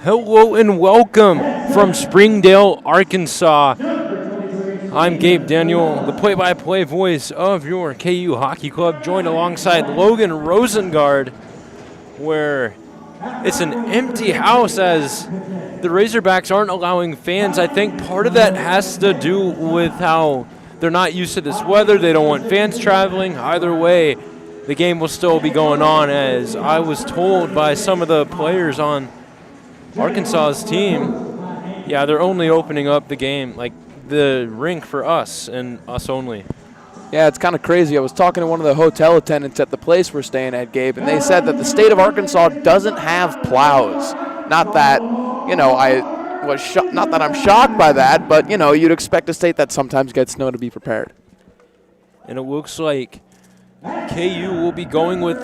Hello and welcome from Springdale, Arkansas. I'm Gabe Daniel, the play-by-play voice of your KU Hockey Club, joined alongside Logan Rosengard, where it's an empty house as the Razorbacks aren't allowing fans. I think part of that has to do with how they're not used to this weather. They don't want fans traveling. Either way, the game will still be going on, as I was told by some of the players on Arkansas's team, yeah, they're only opening up the game, like the rink for us and us only. Yeah, it's kind of crazy. I was talking to one of the hotel attendants at the place we're staying at, Gabe, and they said that the state of Arkansas doesn't have plows. Not that, not that I'm shocked by that, but, you'd expect a state that sometimes gets snow to be prepared. And it looks like KU will be going with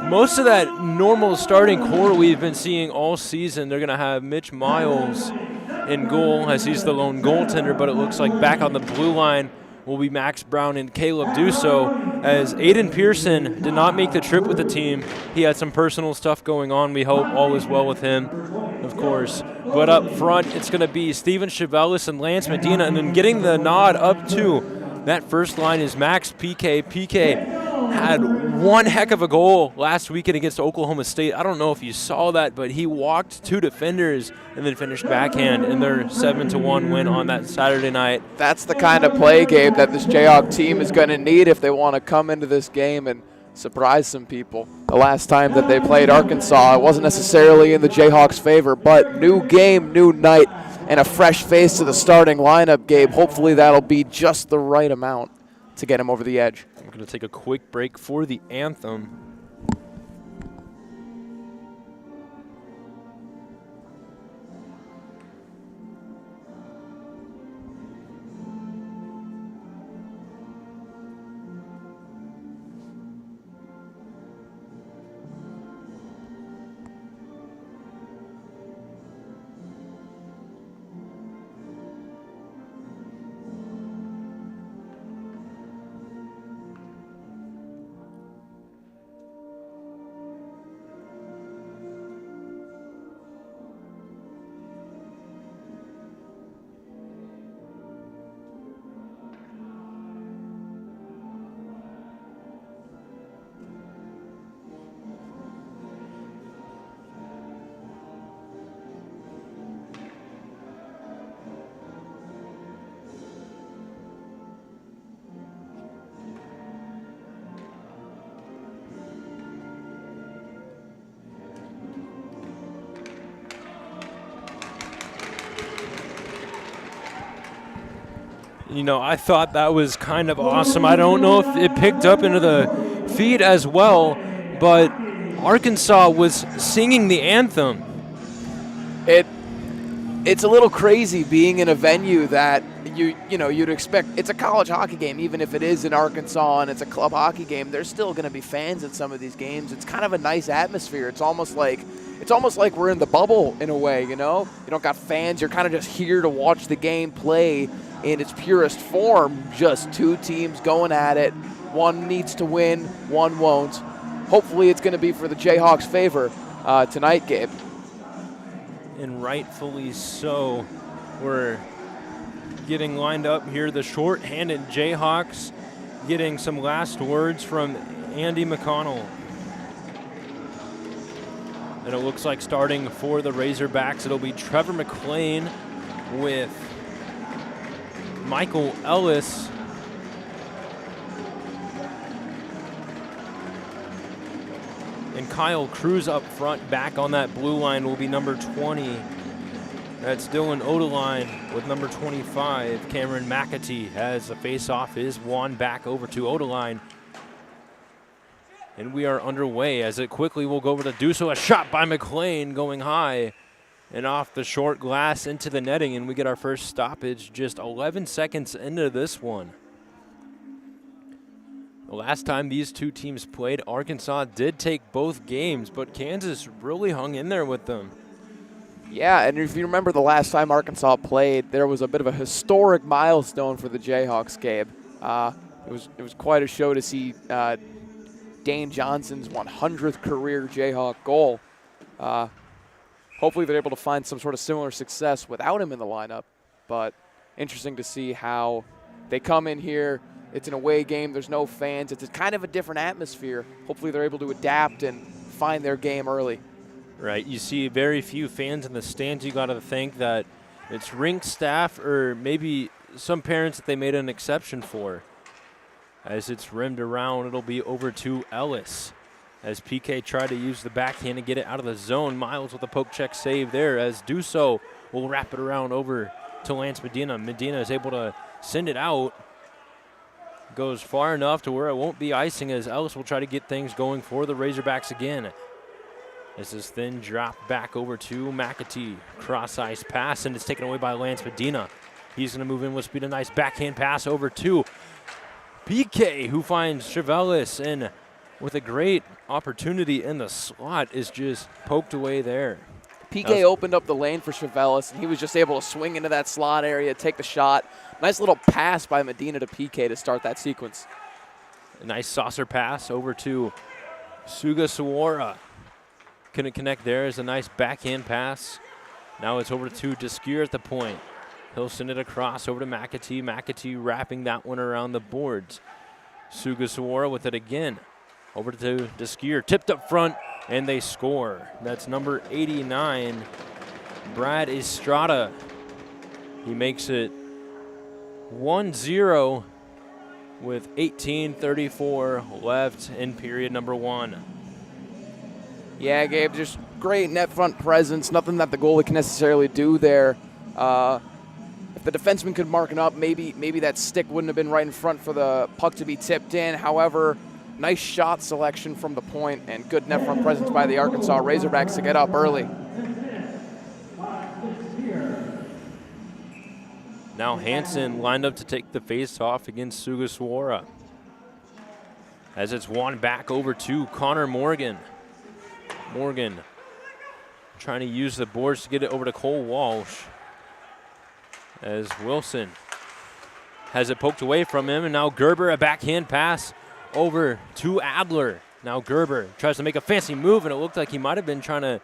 most of that normal starting core we've been seeing all season. They're going to have Mitch Miles in goal, as he's the lone goaltender, but it looks like back on the blue line will be Max Brown and Caleb Dusso, as Aiden Pearson did not make the trip with the team. He had some personal stuff going on. We hope all is well with him, of course. But up front, it's going to be Steven Chevelis and Lance Medina, and then getting the nod up to that first line is Max PK. PK had one heck of a goal last weekend against Oklahoma State. I don't know if you saw that, but he walked two defenders and then finished backhand in their 7-1 win on that Saturday night. That's the kind of play, Gabe, that this Jayhawk team is going to need if they want to come into this game and surprise some people. The last time that they played Arkansas, it wasn't necessarily in the Jayhawks' favor, but new game, new night, and a fresh face to the starting lineup, Gabe. Hopefully that'll be just the right amount to get him over the edge. We're going to take a quick break for the anthem. I thought that was kind of awesome. I don't know if it picked up into the feed as well, but Arkansas was singing the anthem. It's a little crazy being in a venue that you'd expect. It's a college hockey game, even if it is in Arkansas and it's a club hockey game. There's still going to be fans at some of these games. It's kind of a nice atmosphere. It's almost like we're in the bubble in a way. You don't got fans. You're kind of just here to watch the game play in its purest form. Just two teams going at it. One needs to win, one won't. Hopefully it's going to be for the Jayhawks' favor tonight, Gabe. And rightfully so. We're getting lined up here. The short-handed Jayhawks getting some last words from Andy McConnell. And it looks like starting for the Razorbacks, it'll be Trevor McLean with Michael Ellis. And Kyle Cruz up front, back on that blue line, will be number 20. That's Dylan Odeline with number 25. Cameron McAtee has the face-off is won back over to Odeline. And we are underway as it quickly will go over to Dusso. A shot by McLean going high and off the short glass into the netting. And we get our first stoppage just 11 seconds into this one. The last time these two teams played, Arkansas did take both games, but Kansas really hung in there with them. Yeah, and if you remember the last time Arkansas played, there was a bit of a historic milestone for the Jayhawks, Gabe. It was quite a show to see Dane Johnson's 100th career Jayhawk goal. hopefully they're able to find some sort of similar success without him in the lineup. But interesting to see how they come in here. It's an away game. There's no fans. It's kind of a different atmosphere. Hopefully they're able to adapt and find their game early. Right. You see very few fans in the stands. You got to think that it's rink staff or maybe some parents that they made an exception for. As it's rimmed around, it'll be over to Ellis. As PK tried to use the backhand to get it out of the zone. Miles with a poke check save there, as Duso will wrap it around over to Lance Medina. Medina is able to send it out. Goes far enough to where it won't be icing, as Ellis will try to get things going for the Razorbacks again. This is thin drop back over to McAtee. Cross ice pass, and it's taken away by Lance Medina. He's going to move in with speed. A nice backhand pass over to PK, who finds Chevelis, and with a great opportunity in the slot is just poked away there. PK opened up the lane for Chevelis, and he was just able to swing into that slot area, take the shot. Nice little pass by Medina to PK to start that sequence. A nice saucer pass over to Sugasawara. Couldn't connect there. Is a nice backhand pass. Now it's over to Descuir at the point. He'll send it across over to McAtee. McAtee wrapping that one around the boards. Sugasawara with it again. Over to Descuir. Tipped up front, and they score. That's number 89, Brad Estrada. He makes it 1-0 with 18:34 left in period number 1. Yeah, Gabe, just great net front presence. Nothing that the goalie can necessarily do there. If the defenseman could mark it up, maybe that stick wouldn't have been right in front for the puck to be tipped in. However, nice shot selection from the point and good net front presence by the Arkansas Razorbacks to get up early. Now Hansen lined up to take the face-off against Sugasawara. As it's won back over to Connor Morgan. Morgan trying to use the boards to get it over to Cole Walsh. As Wilson has it poked away from him, and now Gerber, a backhand pass over to Adler. Now Gerber tries to make a fancy move, and it looked like he might have been trying to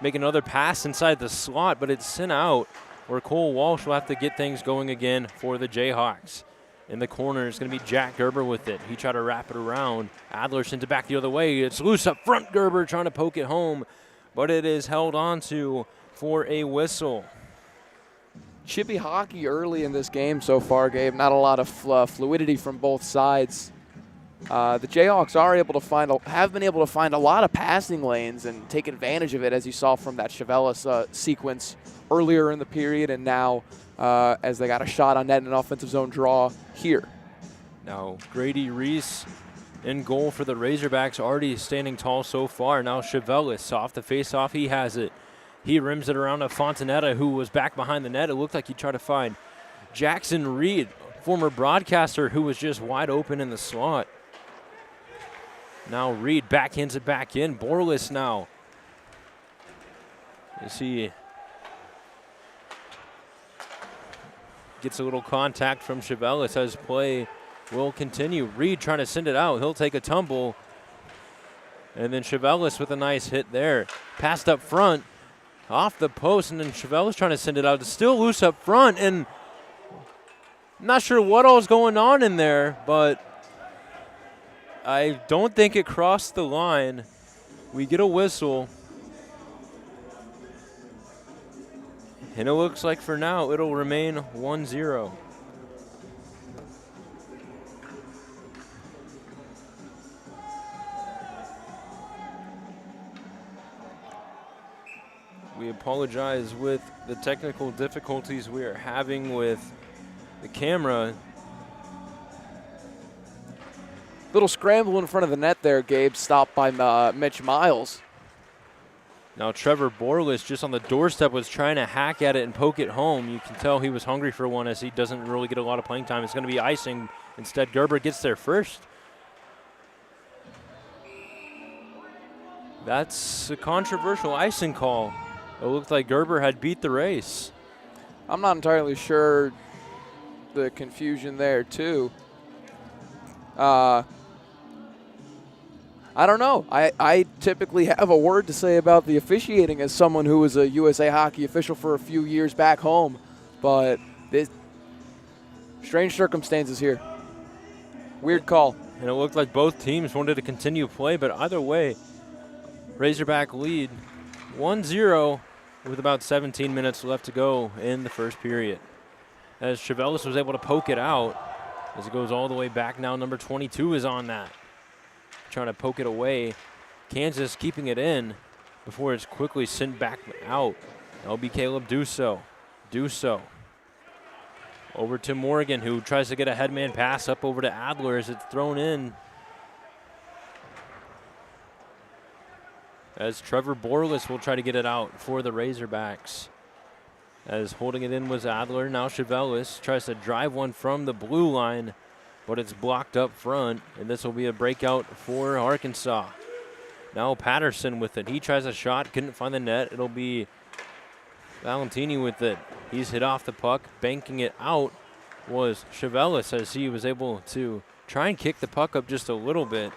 make another pass inside the slot, but it's sent out where Cole Walsh will have to get things going again for the Jayhawks. In the corner is going to be Jack Gerber with it. He tried to wrap it around. Adler sends it back the other way. It's loose up front. Gerber trying to poke it home, but it is held on to for a whistle. Chippy hockey early in this game so far, Gabe. Not a lot of fluidity from both sides. The Jayhawks have been able to find a lot of passing lanes and take advantage of it, as you saw from that Chevelis sequence earlier in the period, and now as they got a shot on net and an offensive zone draw here. Now Grady Reese in goal for the Razorbacks, already standing tall so far. Now Chevelis off the face-off. He has it. He rims it around to Fontanetta, who was back behind the net. It looked like he tried to find Jackson Reed, former broadcaster, who was just wide open in the slot. Now Reed backhands it back in. Borlis now. As he gets a little contact from Chevelis as play will continue. Reed trying to send it out. He'll take a tumble. And then Chevelis with a nice hit there. Passed up front. Off the post, and then Chevelis trying to send it out. It's still loose up front, and I'm not sure what all's going on in there, but I don't think it crossed the line. We get a whistle, and it looks like for now it'll remain 1-0. We apologize with the technical difficulties we are having with the camera. Little scramble in front of the net there, Gabe, stopped by Mitch Miles. Now Trevor Borlis just on the doorstep was trying to hack at it and poke it home. You can tell he was hungry for one, as he doesn't really get a lot of playing time. It's going to be icing. Instead, Gerber gets there first. That's a controversial icing call. It looked like Gerber had beat the race. I'm not entirely sure the confusion there, too. I don't know. I typically have a word to say about the officiating as someone who was a USA Hockey official for a few years back home, but this strange circumstances here. Weird call. And it looked like both teams wanted to continue play, but either way, Razorback lead 1-0 with about 17 minutes left to go in the first period. As Chevelis was able to poke it out, as it goes all the way back now, number 22 is on that. Trying to poke it away. Kansas keeping it in before it's quickly sent back out. That'll be Caleb Dusso. Over to Morgan, who tries to get a headman pass up over to Adler as it's thrown in. As Trevor Borlis will try to get it out for the Razorbacks. As holding it in was Adler. Now Chevelis tries to drive one from the blue line, but it's blocked up front, and this will be a breakout for Arkansas. Now Patterson with it. He tries a shot, couldn't find the net. It'll be Valentini with it. He's hit off the puck. Banking it out was Chevelis as he was able to try and kick the puck up just a little bit.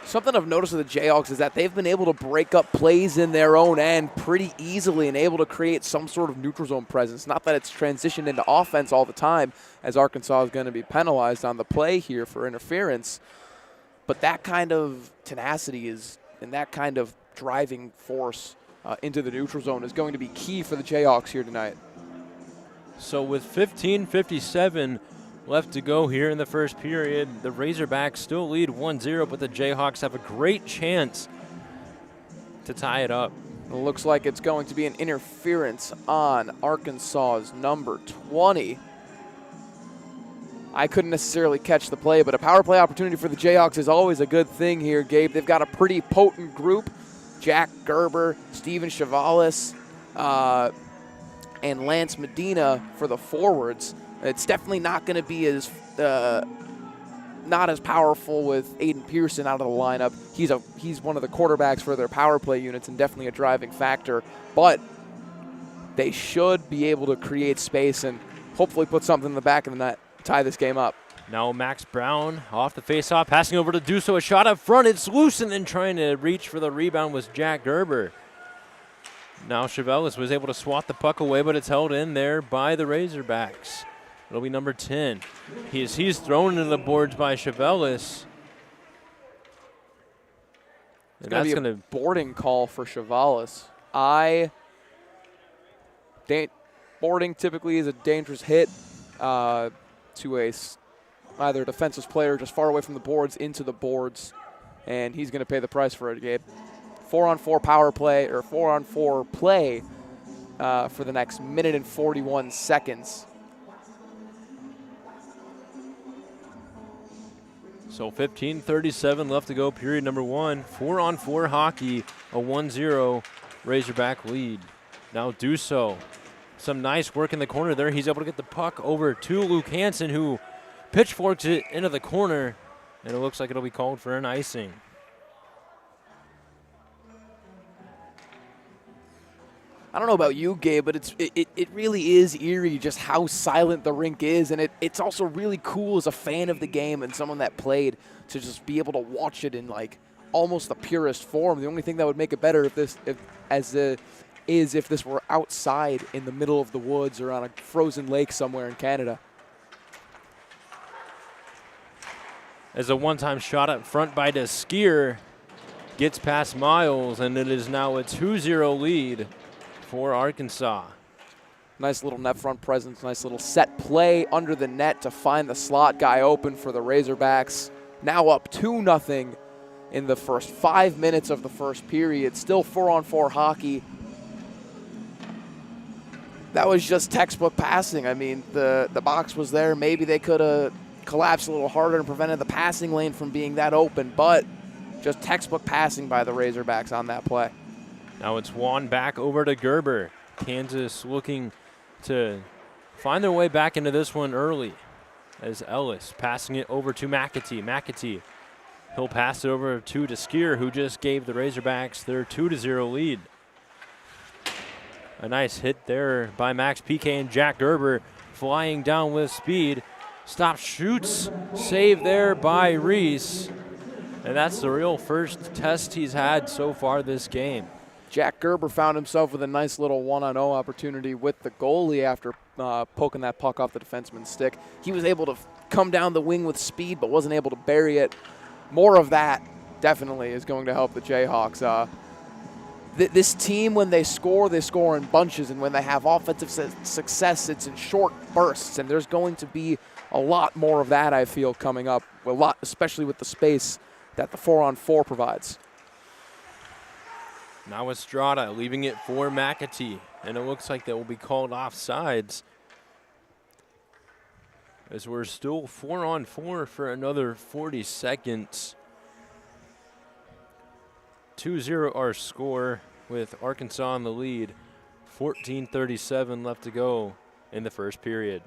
Something I've noticed with the Jayhawks is that they've been able to break up plays in their own end pretty easily and able to create some sort of neutral zone presence. Not that it's transitioned into offense all the time, as Arkansas is going to be penalized on the play here for interference. But that kind of tenacity and that kind of driving force into the neutral zone is going to be key for the Jayhawks here tonight. So with 15:57 left to go here in the first period, the Razorbacks still lead 1-0, but the Jayhawks have a great chance to tie it up. It looks like it's going to be an interference on Arkansas's number 20. I couldn't necessarily catch the play, but a power play opportunity for the Jayhawks is always a good thing here, Gabe. They've got a pretty potent group. Jack Gerber, Steven Chevelis, and Lance Medina for the forwards. It's definitely not going to be as not as powerful with Aiden Pearson out of the lineup. He's one of the quarterbacks for their power play units and definitely a driving factor. But they should be able to create space and hopefully put something in the back of the net, tie this game up. Now Max Brown off the faceoff, passing over to Dusso. A shot up front. It's loose, and then trying to reach for the rebound was Jack Gerber. Now Chevelis was able to swat the puck away, but it's held in there by the Razorbacks. It'll be number 10. He's thrown into the boards by Chevelis. It's going to be a boarding call for Chevelis. Boarding typically is a dangerous hit to either a defensive player just far away from the boards into the boards, and he's going to pay the price for it, Gabe. 4-on-4 power play, or 4-on-4 play for the next minute and 41 seconds. So 15:37 left to go, period number 1. 4-on-4 hockey, a 1-0 Razorback lead. Now Dusso, some nice work in the corner there. He's able to get the puck over to Luke Hansen, who pitchforks it into the corner, and it looks like it'll be called for an icing. I don't know about you, Gabe, but it really is eerie just how silent the rink is, and it's also really cool as a fan of the game and someone that played to just be able to watch it in like almost the purest form. The only thing that would make it better if this were outside in the middle of the woods or on a frozen lake somewhere in Canada. As a one-time shot up front by DeSkier gets past Miles, and it is now a 2-0 lead for Arkansas. Nice little net front presence, nice little set play under the net to find the slot guy open for the Razorbacks. Now up 2-0 in the first 5 minutes of the first period. Still 4-on-4 hockey. That was just textbook passing. I mean, the box was there. Maybe they could have collapsed a little harder and prevented the passing lane from being that open, but just textbook passing by the Razorbacks on that play. Now it's Juan back over to Gerber. Kansas looking to find their way back into this one early as Ellis passing it over to McAtee. He'll pass it over to DeSkier, who just gave the Razorbacks their 2-0 lead. A nice hit there by Max Piquet, and Jack Gerber flying down with speed. Stop, shoots, save there by Reese. And that's the real first test he's had so far this game. Jack Gerber found himself with a nice little 1-on-0 opportunity with the goalie after poking that puck off the defenseman's stick. He was able to come down the wing with speed but wasn't able to bury it. More of that definitely is going to help the Jayhawks. This team, when they score in bunches, and when they have offensive success, it's in short bursts, and there's going to be a lot more of that, I feel, coming up, a lot, especially with the space that the 4-on-4 provides. Now Estrada leaving it for McAtee, and it looks like that will be called offsides, as we're still 4-on-4 for another 40 seconds. 2-0 our score, with Arkansas in the lead. 14:37 left to go in the first period.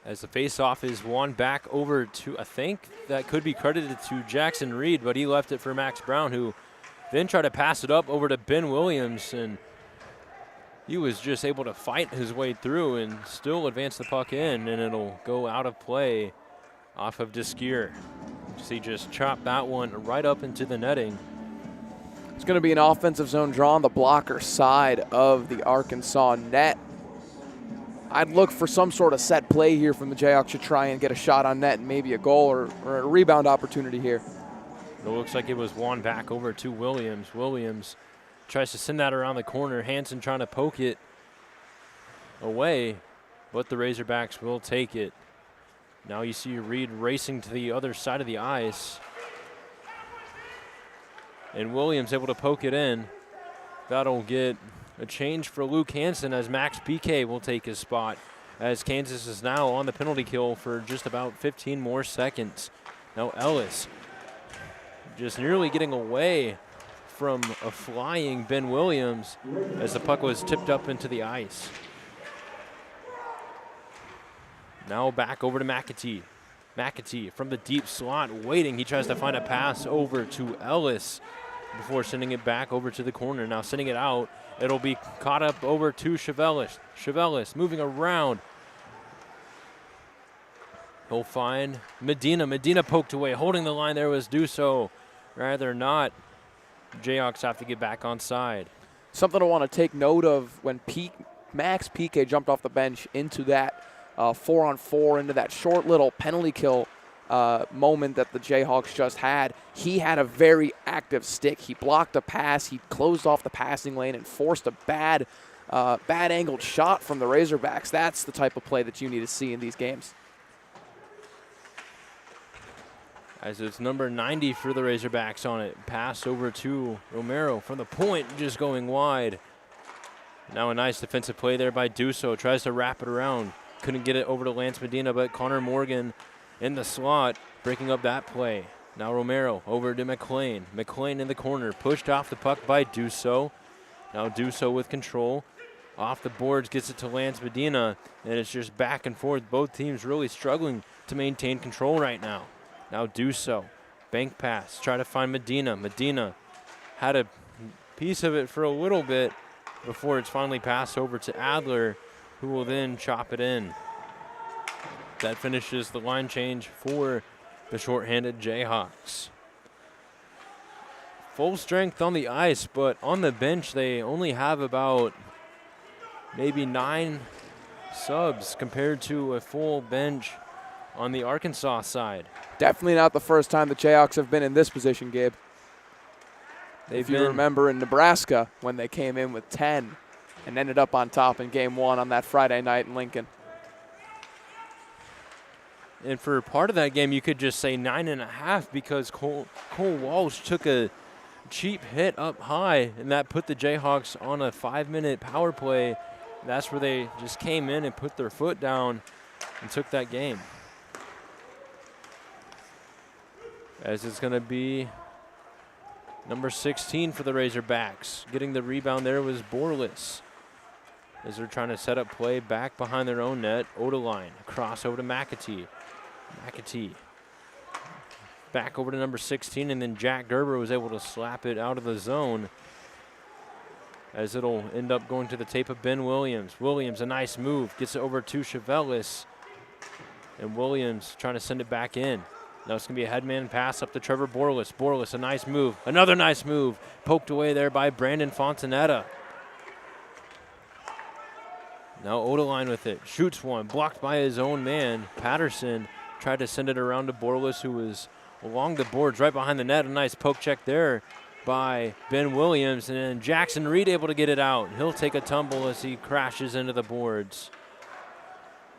As the faceoff is won back over to, I think that could be credited to Jackson Reed, but he left it for Max Brown, who then tried to pass it up over to Ben Williams, and he was just able to fight his way through and still advance the puck in, and it'll go out of play off of Desquier. So he just chopped that one right up into the netting. It's going to be an offensive zone draw on the blocker side of the Arkansas net. I'd look for some sort of set play here from the Jayhawks to try and get a shot on net and maybe a goal or a rebound opportunity here. It looks like it was won back over to Williams. Williams tries to send that around the corner. Hansen trying to poke it away, but the Razorbacks will take it. Now you see Reed racing to the other side of the ice. And Williams able to poke it in. That'll get a change for Luke Hansen, as Max Piquet will take his spot, as Kansas is now on the penalty kill for just about 15 more seconds. Now Ellis just nearly getting away from a flying Ben Williams as the puck was tipped up into the ice. Now back over to McAtee. McAtee from the deep slot waiting. He tries to find a pass over to Ellis before sending it back over to the corner. Now sending it out. It'll be caught up over to Chevelis. Chevelis moving around. He'll find Medina. Medina poked away. Holding the line there was Dusso. Rather not. Jayhawks have to get back on side. Something I want to take note of when Max Piquet jumped off the bench into that 4-on-4, into that short little penalty kill moment that the Jayhawks just had. He had a very active stick. He blocked a pass. He closed off the passing lane and forced a bad angled shot from the Razorbacks. That's the type of play that you need to see in these games. As it's number 90 for the Razorbacks on it. Pass over to Romero from the point, just going wide. Now a nice defensive play there by Dusso. Tries to wrap it around. Couldn't get it over to Lance Medina, but Connor Morgan in the slot, breaking up that play. Now Romero over to McLean. McLean in the corner, pushed off the puck by Dusso. Now Dusso with control. Off the boards, gets it to Lance Medina, and it's just back and forth. Both teams really struggling to maintain control right now. Now Dusso, bank pass, try to find Medina. Medina had a piece of it for a little bit before it's finally passed over to Adler, who will then chop it in. That finishes the line change for the shorthanded Jayhawks. Full strength on the ice, but on the bench they only have about maybe 9 subs compared to a full bench on the Arkansas side. Definitely not the first time the Jayhawks have been in this position, Gabe. If you remember in Nebraska when they came in with 10 and ended up on top in game 1 on that Friday night in Lincoln. And for part of that game, you could just say 9.5 because Cole Walsh took a cheap hit up high, and that put the Jayhawks on a 5-minute power play. That's where they just came in and put their foot down and took that game. As it's going to be number 16 for the Razorbacks. Getting the rebound there was Borlis. As they're trying to set up play back behind their own net. Odeline, cross over to McAtee. McAtee back over to number 16, and then Jack Gerber was able to slap it out of the zone, as it'll end up going to the tape of Ben Williams. Williams, a nice move, gets it over to Chevelis. And Williams trying to send it back in. Now it's going to be a headman pass up to Trevor Borlis. Borlis, a nice move. Another nice move. Poked away there by Brandon Fontanetta. Now Odeline with it. Shoots one. Blocked by his own man. Patterson tried to send it around to Borlis, who was along the boards right behind the net. A nice poke check there by Ben Williams. And then Jackson Reed able to get it out. He'll take a tumble as he crashes into the boards.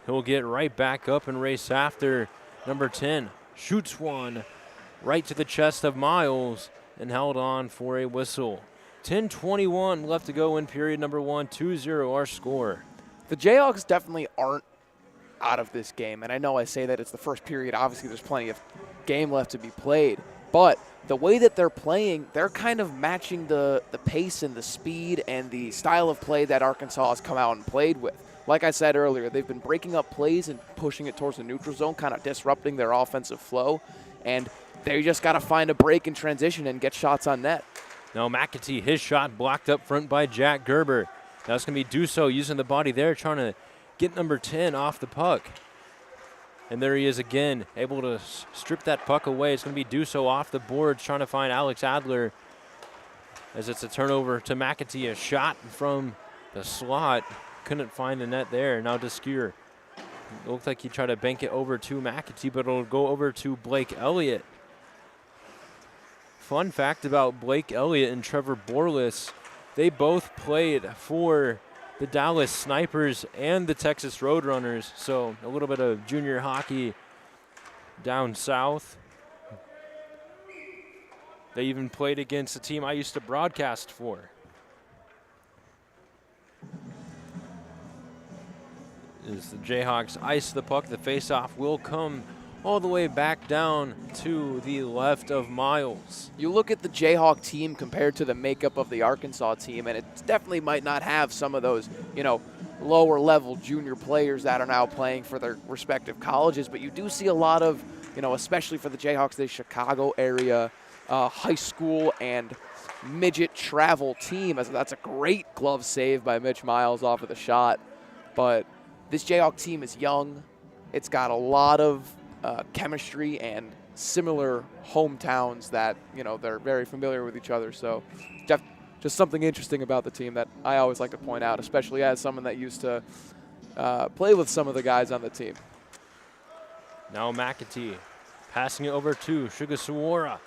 He'll get right back up and race after number 10. Shoots one right to the chest of Miles and held on for a whistle. 10:21 left to go in period number 1. 2-0 our score. The Jayhawks definitely aren't out of this game. And I know I say that it's the first period. Obviously, there's plenty of game left to be played. But the way that they're playing, they're kind of matching the pace and the speed and the style of play that Arkansas has come out and played with. Like I said earlier, they've been breaking up plays and pushing it towards the neutral zone, kind of disrupting their offensive flow. And they just got to find a break in transition and get shots on net. Now McAtee, his shot blocked up front by Jack Gerber. That's going to be Dusso using the body there, trying to get number 10 off the puck. And there he is again, able to strip that puck away. It's going to be Dusso off the boards, trying to find Alex Adler as it's a turnover to McAtee. A shot from the slot. Couldn't find the net there. Now Descure. It looked like he tried to bank it over to McAtee, but it'll go over to Blake Elliott. Fun fact about Blake Elliott and Trevor Borlis, they both played for the Dallas Snipers and the Texas Roadrunners, so a little bit of junior hockey down south. They even played against a team I used to broadcast for. As the Jayhawks ice the puck, the faceoff will come all the way back down to the left of Miles. You look at the Jayhawk team compared to the makeup of the Arkansas team, and it definitely might not have some of those, lower level junior players that are now playing for their respective colleges, but you do see a lot of, especially for the Jayhawks, the Chicago area high school and midget travel team. That's a great glove save by Mitch Miles off of the shot, but this Jayhawk team is young. It's got a lot of chemistry and similar hometowns that, they're very familiar with each other. So just something interesting about the team that I always like to point out, especially as someone that used to play with some of the guys on the team. Now McAtee passing it over to Sugasawara.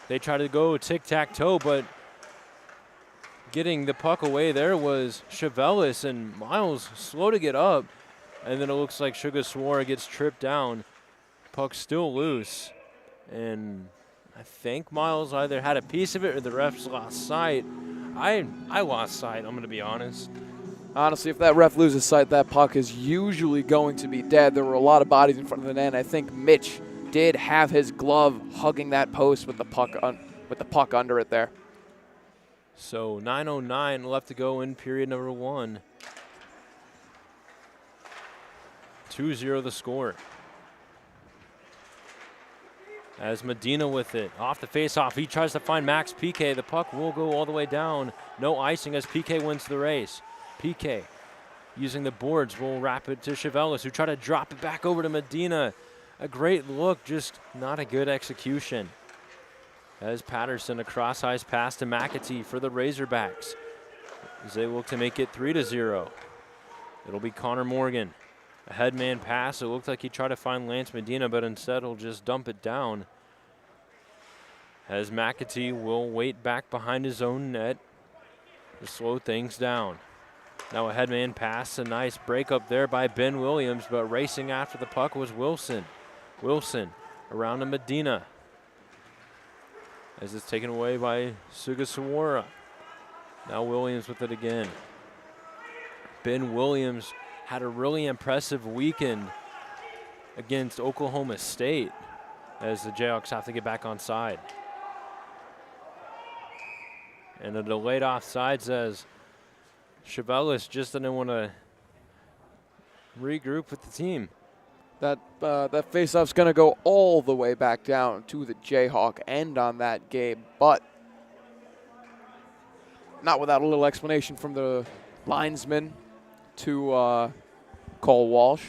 They try to go tic-tac-toe, but getting the puck away there was Chevelis, and Miles slow to get up. And then it looks like Sugasawara gets tripped down. Puck still loose. And I think Miles either had a piece of it or the refs lost sight. I lost sight, I'm going to be honest. Honestly, if that ref loses sight, that puck is usually going to be dead. There were a lot of bodies in front of the net. I think Mitch did have his glove hugging that post with the puck under it there. So 9:09 left to go in period number 1. 2-0 the score. As Medina with it. Off the faceoff, he tries to find Max PK. The puck will go all the way down. No icing as PK wins the race. PK using the boards will wrap it to Chevelis, who try to drop it back over to Medina. A great look, just not a good execution. As Patterson, a cross-ice pass to McAtee for the Razorbacks, as they look to make it 3-0. It'll be Connor Morgan. A headman pass. It looked like he tried to find Lance Medina, but instead he'll just dump it down. As McAtee will wait back behind his own net to slow things down. Now a headman pass. A nice break up there by Ben Williams, but racing after the puck was Wilson. Wilson around to Medina, as it's taken away by Sugasawara. Now Williams with it again. Ben Williams had a really impressive weekend against Oklahoma State, as the Jayhawks have to get back on side. And a delayed offside says Chevelis just didn't want to regroup with the team. That faceoff's going to go all the way back down to the Jayhawk end on that game, but not without a little explanation from the linesman to Cole Walsh.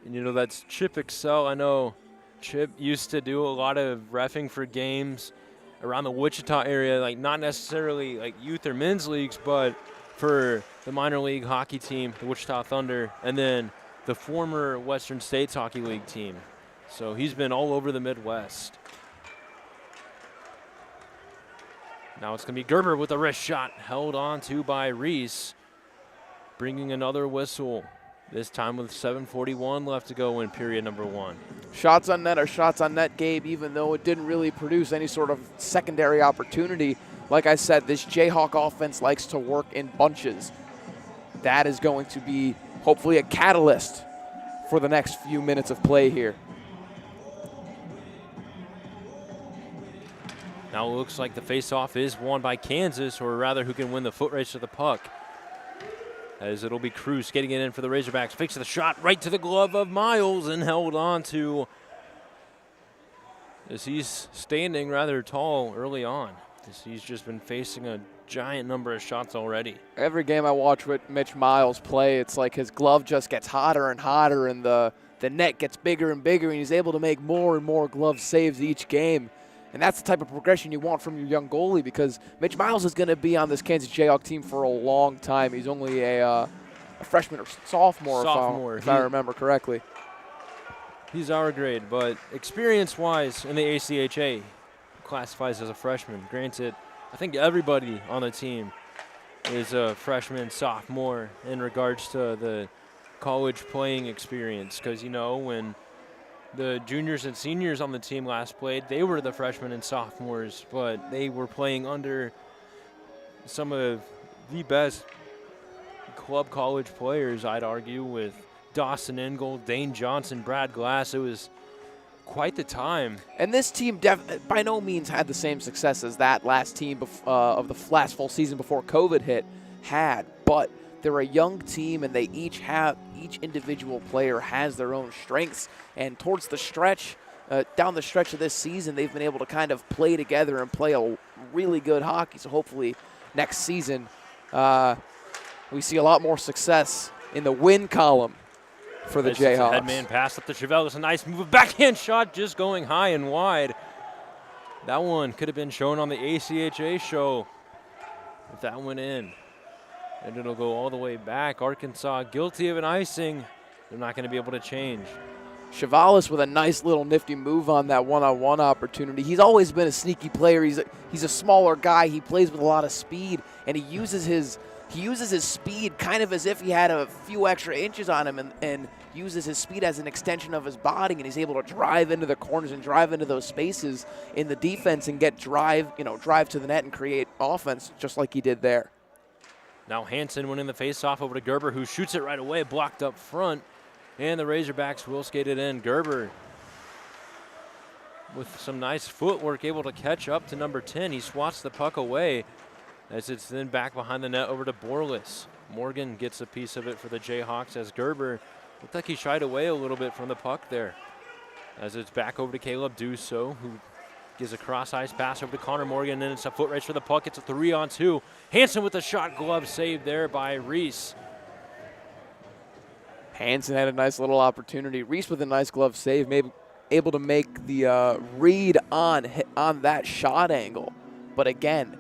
And, you know, that's Chip Excel. I know Chip used to do a lot of reffing for games around the Wichita area, like not necessarily like youth or men's leagues, but for the minor league hockey team, the Wichita Thunder, and then the former Western States Hockey League team. So he's been all over the Midwest. Now it's going to be Gerber with a wrist shot, held on to by Reese, bringing another whistle, this time with 7:41 left to go in period number 1. Shots on net are shots on net, Gabe, even though it didn't really produce any sort of secondary opportunity. Like I said, this Jayhawk offense likes to work in bunches. That is going to be hopefully a catalyst for the next few minutes of play here. Now it looks like the faceoff is won by Kansas, or rather who can win the foot race to the puck. As it'll be Cruz getting it in for the Razorbacks. Fakes the shot right to the glove of Miles and held on to, as he's standing rather tall early on, as he's just been facing a giant number of shots already. Every game I watch with Mitch Miles play, it's like his glove just gets hotter and hotter, and the net gets bigger and bigger, and he's able to make more and more glove saves each game. And that's the type of progression you want from your young goalie, because Mitch Miles is going to be on this Kansas Jayhawk team for a long time. He's only a freshman or sophomore. If I remember correctly. He's our grade, but experience-wise in the ACHA classifies as a freshman. Granted, I think everybody on the team is a freshman, sophomore in regards to the college playing experience, because, you know, when the juniors and seniors on the team last played, they were the freshmen and sophomores, but they were playing under some of the best club college players, I'd argue, with Dawson Ingold, Dane Johnson, Brad Glass. It was quite the time. And this team by no means had the same success as that last team of the last full season before COVID hit had, but they're a young team, and they each individual player has their own strengths. And towards the stretch, down the stretch of this season, they've been able to kind of play together and play a really good hockey. So hopefully next season we see a lot more success in the win column for the Jayhawks. Headman pass up to Chevelle. It's a nice move. A backhand shot just going high and wide. That one could have been shown on the ACHA show if that went in. And it'll go all the way back. Arkansas guilty of an icing. They're not going to be able to change. Chavalis with a nice little nifty move on that one-on-one opportunity. He's always been a sneaky player. He's a smaller guy. He plays with a lot of speed, and he uses his speed kind of as if he had a few extra inches on him, and uses his speed as an extension of his body, and he's able to drive into the corners and drive into those spaces in the defense and get drive to the net and create offense just like he did there. Now Hansen winning the faceoff over to Gerber, who shoots it right away, blocked up front. And the Razorbacks will skate it in. Gerber, with some nice footwork, able to catch up to number 10. He swats the puck away as it's then back behind the net over to Borlis. Morgan gets a piece of it for the Jayhawks as Gerber looked like he shied away a little bit from the puck there. As it's back over to Caleb Dusso, who gives a cross-ice pass over to Connor Morgan, and it's a foot race for the puck. It's a 3-on-2. Hansen with a shot glove save there by Reese. Hansen had a nice little opportunity. Reese with a nice glove save, maybe able to make the read on that shot angle. But again,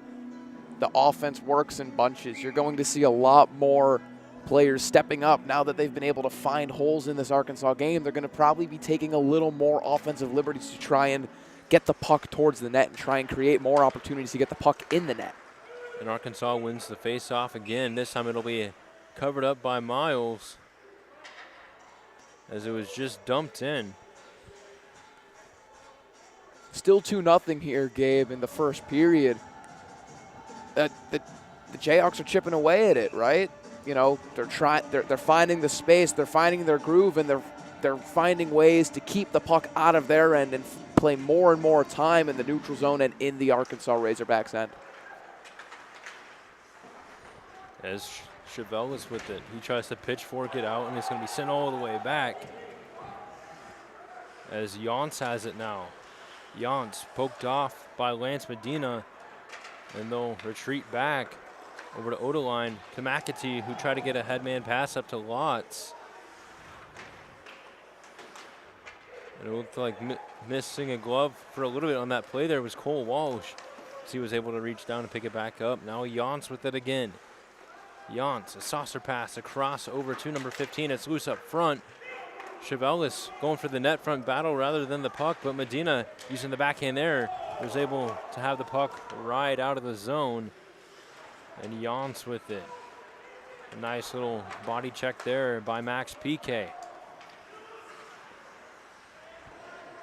the offense works in bunches. You're going to see a lot more players stepping up now that they've been able to find holes in this Arkansas game. They're going to probably be taking a little more offensive liberties to try and get the puck towards the net and try and create more opportunities to get the puck in the net. And Arkansas wins the face-off again. This time it'll be covered up by Miles, as it was just dumped in. Still 2-0 here, Gabe, in the first period. The Jayhawks are chipping away at it, right? You know, they're finding the space, they're finding their groove, and they're finding ways to keep the puck out of their end and play more and more time in the neutral zone and in the Arkansas Razorbacks end. As Chevelle is with it, he tries to pitchfork it out, and it's going to be sent all the way back. As Yance has it now. Yance poked off by Lance Medina, and they'll retreat back over to Odeline. Kamakati, who tried to get a headman pass up to Lotz. It looked like missing a glove for a little bit on that play there was Cole Walsh. So he was able to reach down and pick it back up. Now Jans with it again. Jans, a saucer pass across over to number 15. It's loose up front. Chevelis going for the net front battle rather than the puck, but Medina using the backhand there was able to have the puck ride out of the zone. And Jans with it. A nice little body check there by Max PK.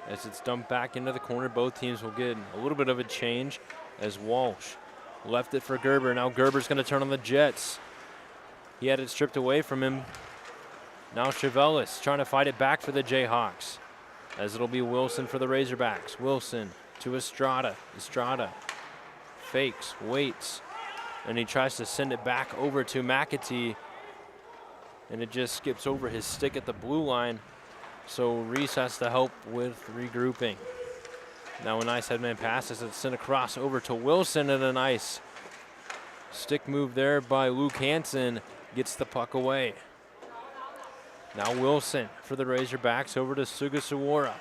As it's dumped back into the corner, both teams will get a little bit of a change as Walsh left it for Gerber. Now Gerber's going to turn on the Jets. He had it stripped away from him. Now Chevelis trying to fight it back for the Jayhawks, as it'll be Wilson for the Razorbacks. Wilson to Estrada. Estrada fakes, waits, and he tries to send it back over to McAtee, and it just skips over his stick at the blue line. So Reese has to help with regrouping. Now a nice headman pass as it's sent across over to Wilson, and a nice stick move there by Luke Hansen gets the puck away. Now Wilson for the Razorbacks over to Sugasawara.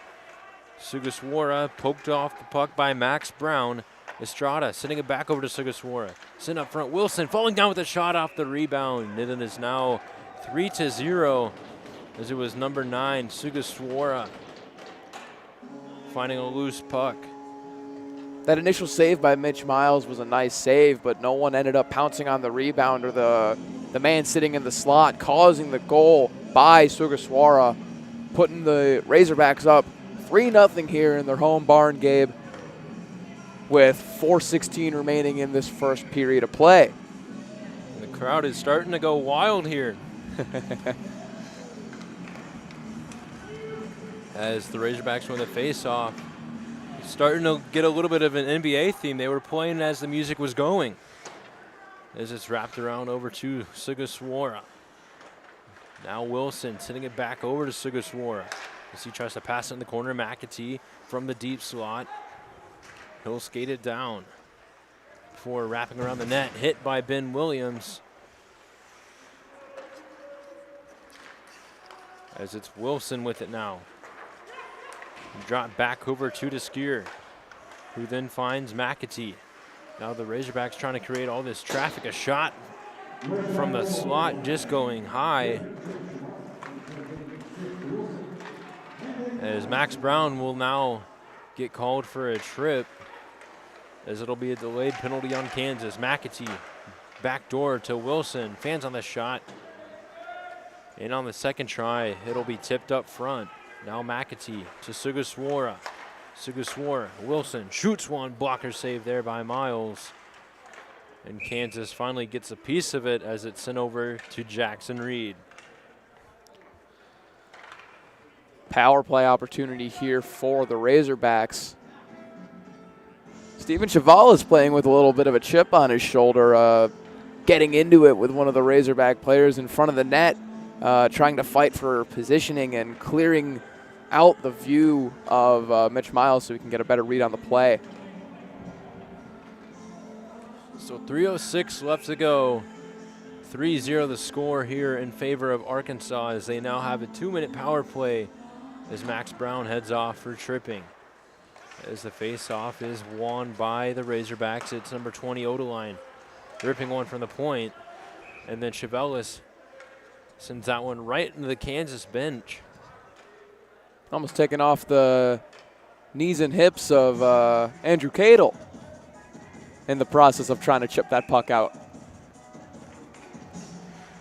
Sugasawara poked off the puck by Max Brown. Estrada sending it back over to Sugasawara. Sent up front, Wilson falling down with a shot off the rebound. And it is now 3-0 as it was number 9, Sugasawara, finding a loose puck. That initial save by Mitch Miles was a nice save, but no one ended up pouncing on the rebound or the man sitting in the slot, causing the goal by Sugasawara, putting the Razorbacks up 3-0 here in their home barn, Gabe, with 4:16 remaining in this first period of play. And the crowd is starting to go wild here. As the Razorbacks win the face-off, starting to get a little bit of an NBA theme. They were playing as the music was going. As it's wrapped around over to Sugasawara. Now Wilson sending it back over to Sugasawara as he tries to pass it in the corner. McAtee from the deep slot. He'll skate it down before wrapping around the net. Hit by Ben Williams. As it's Wilson with it now. Drop back over to Deskier, who then finds McAtee. Now the Razorbacks trying to create all this traffic. A shot from the slot just going high. As Max Brown will now get called for a trip, as it'll be a delayed penalty on Kansas. McAtee backdoor to Wilson. Fans on the shot. And on the second try, it'll be tipped up front. Now McAtee to Sugasawara. Sugasawara, Wilson shoots one, blocker save there by Miles. And Kansas finally gets a piece of it as it's sent over to Jackson Reed. Power play opportunity here for the Razorbacks. Steven Cheval is playing with a little bit of a chip on his shoulder, getting into it with one of the Razorback players in front of the net, trying to fight for positioning and clearing out the view of Mitch Miles so we can get a better read on the play. So 3:06 left to go. 3-0 the score here in favor of Arkansas as they now have a 2-minute power play as Max Brown heads off for tripping. As the face-off is won by the Razorbacks, it's number 20 Odeline ripping one from the point, and then Chevelis sends that one right into the Kansas bench. Almost taking off the knees and hips of Andrew Cadle in the process of trying to chip that puck out.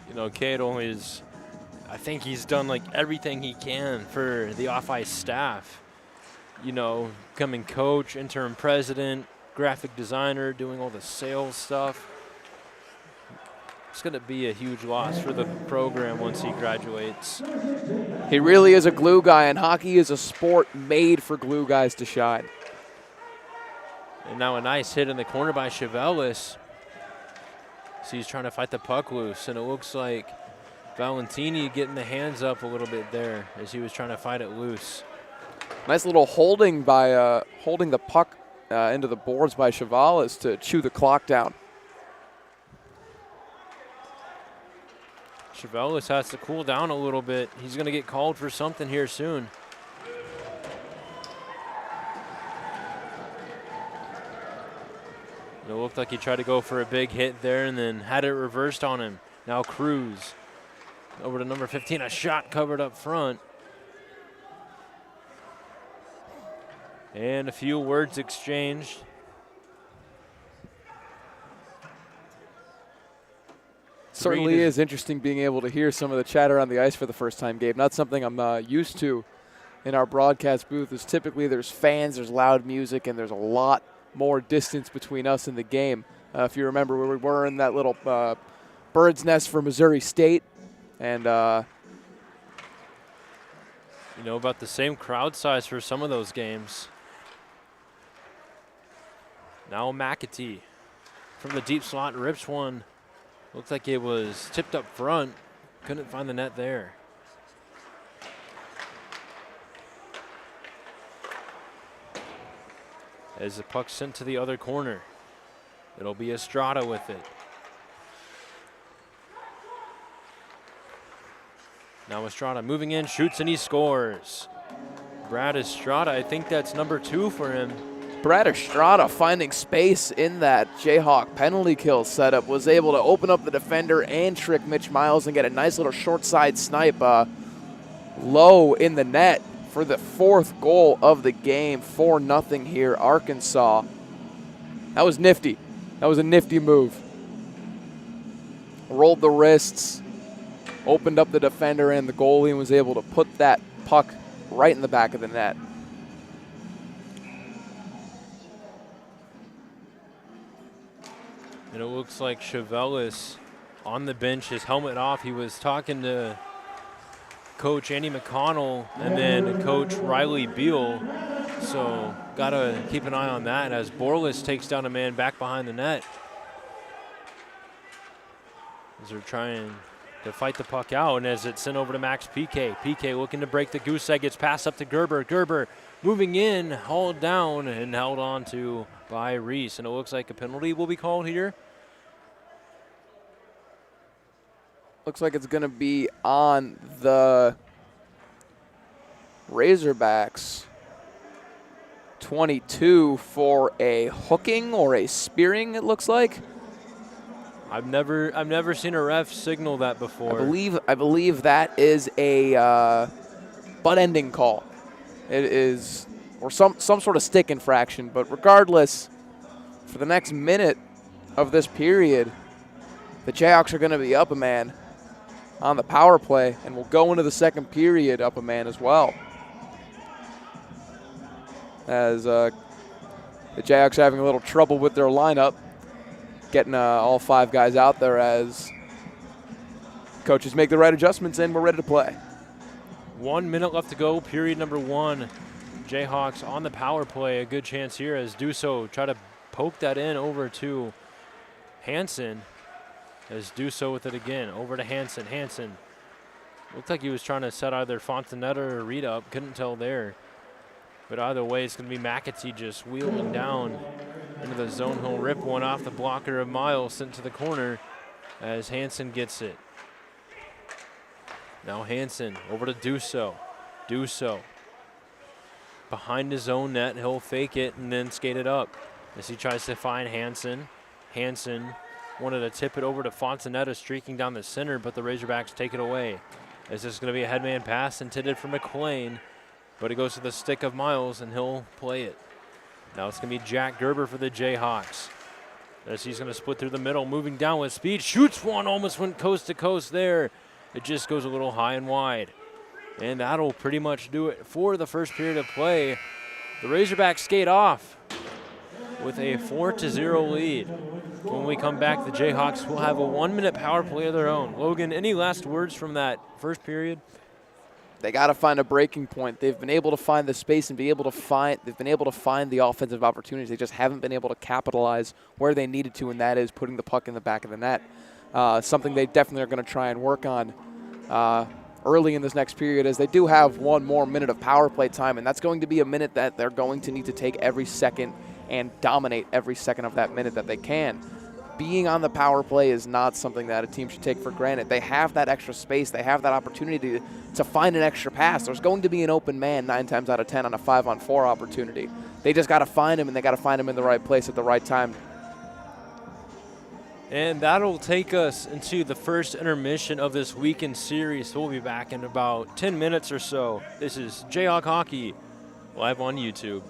You know, Cadle is, I think he's done like everything he can for the off-ice staff. You know, becoming coach, interim president, graphic designer, doing all the sales stuff. It's going to be a huge loss for the program once he graduates. He really is a glue guy, and hockey is a sport made for glue guys to shine. And now a nice hit in the corner by Chevelis. So he's trying to fight the puck loose, and it looks like Valentini getting the hands up a little bit there as he was trying to fight it loose. Nice little holding by holding the puck into the boards by Chevelis to chew the clock down. Chevelis has to cool down a little bit. He's going to get called for something here soon. It looked like he tried to go for a big hit there and then had it reversed on him. Now Cruz over to number 15, a shot covered up front. And a few words exchanged. Certainly is interesting being able to hear some of the chatter on the ice for the first time, Gabe. Not something I'm used to in our broadcast booth. Is typically there's fans, there's loud music, and there's a lot more distance between us and the game. If you remember, we were in that little bird's nest for Missouri State, and about the same crowd size for some of those games. Now McAtee from the deep slot rips one. Looks like it was tipped up front. Couldn't find the net there. As the puck sent to the other corner. It'll be Estrada with it. Now Estrada moving in, shoots, and he scores. Brad Estrada, I think that's number 2 for him. Brad Estrada finding space in that Jayhawk penalty kill setup, was able to open up the defender and trick Mitch Miles and get a nice little short side snipe low in the net for the 4th goal of the game. 4-0 here, Arkansas. That was nifty. That was a nifty move. Rolled the wrists, opened up the defender and the goalie, and was able to put that puck right in the back of the net. And it looks like Chevelis on the bench, his helmet off. He was talking to Coach Andy McConnell and then Coach Riley Beal. So got to keep an eye on that as Borlis takes down a man back behind the net. As they're trying to fight the puck out, and as it's sent over to Max PK. PK looking to break the goose egg. It's passed up to Gerber. Gerber moving in, hauled down and held on to by Reese. And it looks like a penalty will be called here. Looks like it's going to be on the Razorbacks. 22 for a hooking or a spearing, it looks like. I've never seen a ref signal that before. I believe that is a butt-ending call. It is, or some sort of stick infraction. But regardless, for the next minute of this period, the Jayhawks are going to be up a man on the power play, and will go into the second period up a man as well. As the Jayhawks having a little trouble with their lineup, getting all 5 guys out there as coaches make the right adjustments, and we're ready to play. 1 minute left to go, period number 1. Jayhawks on the power play. A good chance here as Duso try to poke that in over to Hansen. As Duso with it again, over to Hansen. Hansen looked like he was trying to set either Fontanetta or Reed up. Couldn't tell there. But either way, it's going to be McAtee just wheeling down into the zone. He'll rip one off the blocker of Miles, sent to the corner as Hansen gets it. Now Hansen over to Duso. Duso behind his own net. He'll fake it and then skate it up as he tries to find Hansen. Hansen wanted to tip it over to Fontanetta, streaking down the center, but the Razorbacks take it away. As this is going to be a headman pass intended for McLean, but it goes to the stick of Miles, and he'll play it. Now it's going to be Jack Gerber for the Jayhawks. As he's going to split through the middle, moving down with speed, shoots one, almost went coast to coast there. It just goes a little high and wide. And that'll pretty much do it for the first period of play. The Razorbacks skate off with a 4-0 lead. When we come back, the Jayhawks will have a 1-minute power play of their own. Logan, any last words from that first period? They got to find a breaking point. They've been able to find the space and they've been able to find the offensive opportunities. They just haven't been able to capitalize where they needed to, and that is putting the puck in the back of the net. Something they definitely are going to try and work on early in this next period, as they do have 1 more minute of power play time, and that's going to be a minute that they're going to need to take every second and dominate every second of that minute that they can. Being on the power play is not something that a team should take for granted. They have that extra space. They have that opportunity to find an extra pass. There's going to be an open man 9 times out of 10 on a 5-on-4 opportunity. They just got to find him, and they got to find him in the right place at the right time. And that'll take us into the first intermission of this weekend series. So we'll be back in about 10 minutes or so. This is Jayhawk Hockey live on YouTube.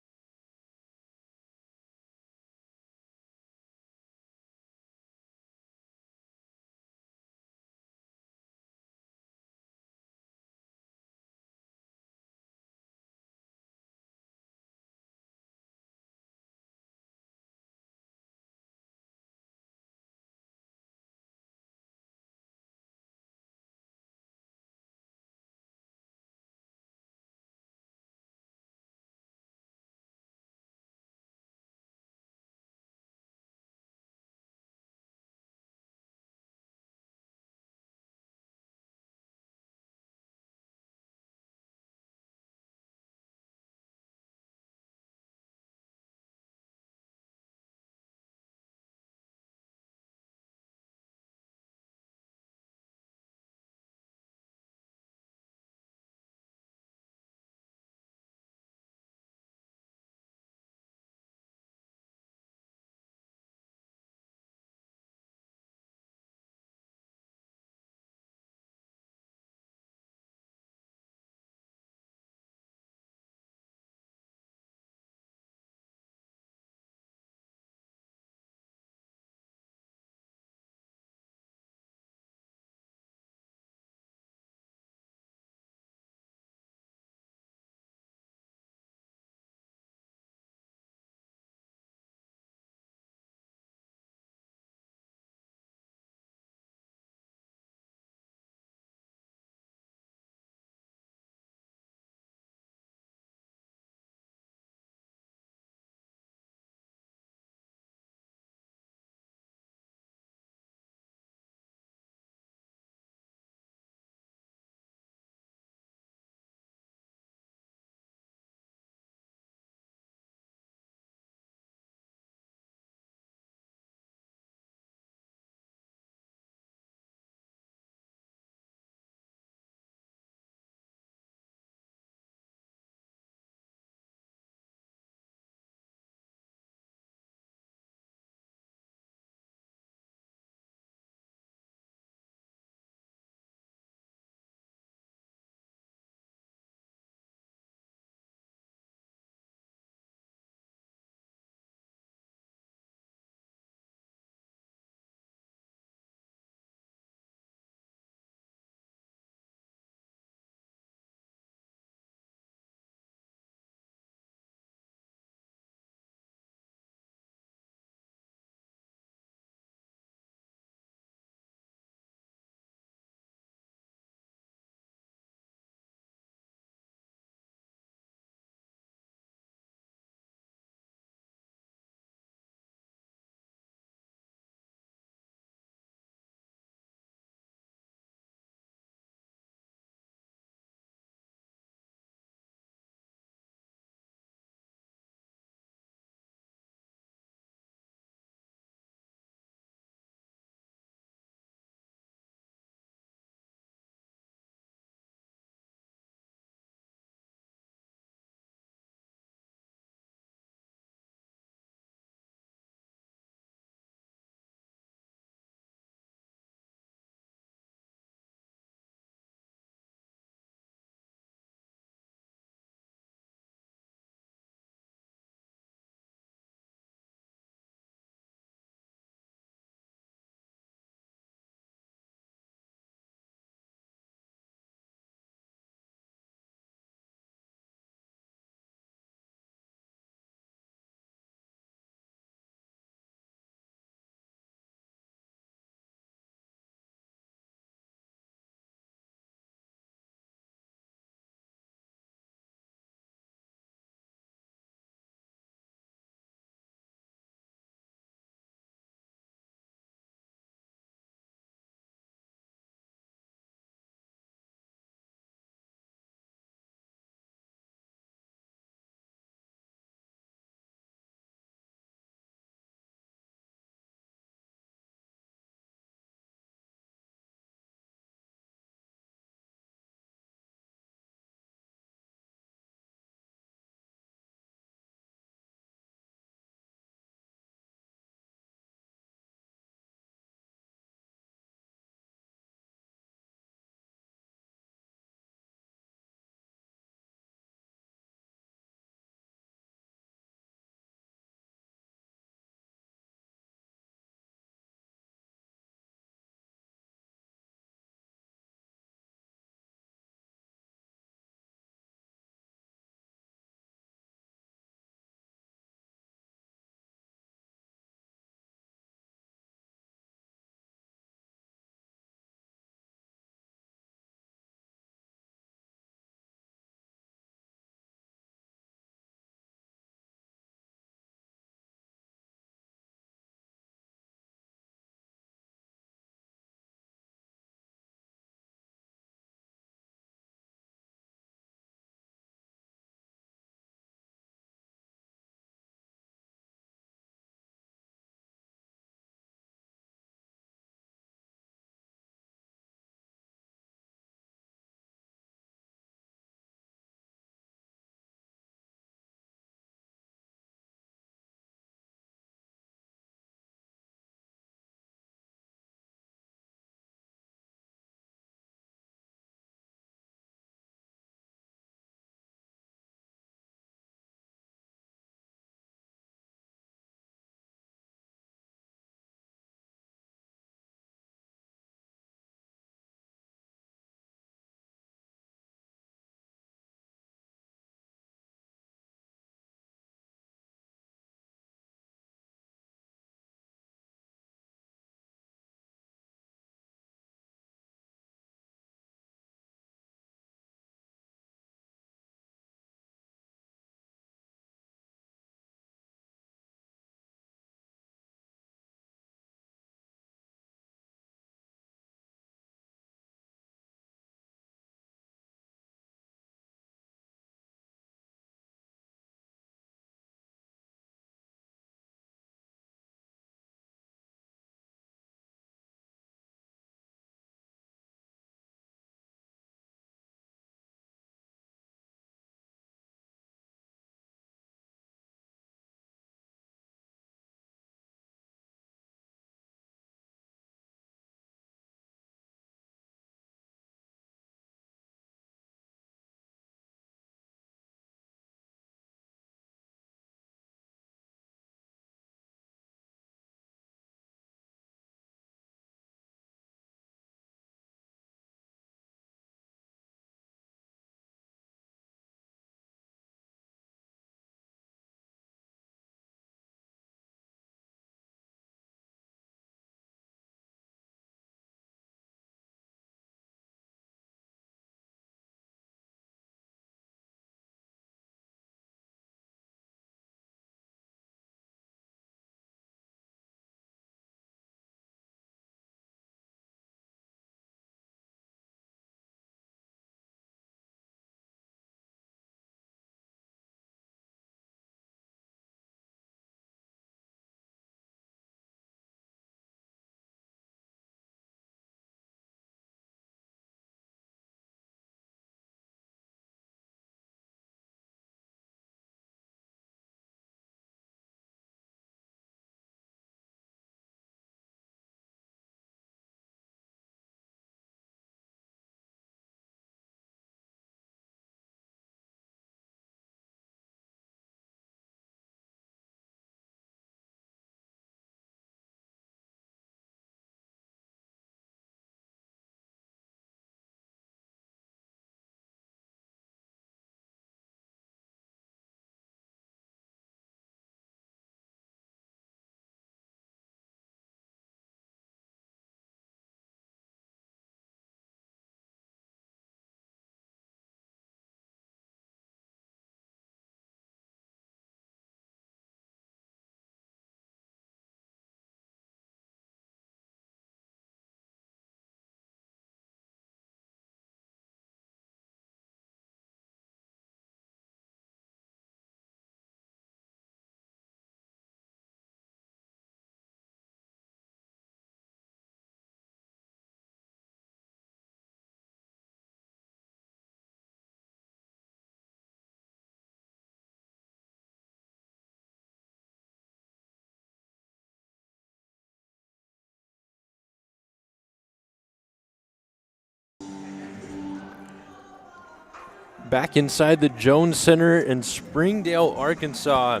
back inside the Jones Center in Springdale, Arkansas.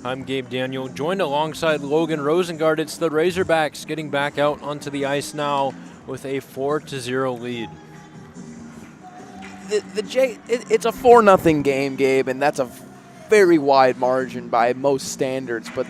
I'm Gabe Daniel, joined alongside Logan Rosengard. It's the Razorbacks getting back out onto the ice now with a 4-0 lead. It's a 4-0 game, Gabe, and that's a very wide margin by most standards, but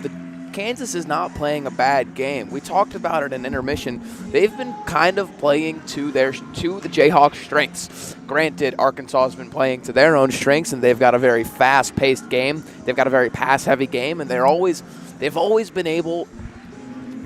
Kansas is not playing a bad game. We talked about it in intermission. They've been kind of playing to the Jayhawks' strengths. Granted, Arkansas has been playing to their own strengths, and they've got a very fast-paced game. They've got a very pass-heavy game, and they've always been able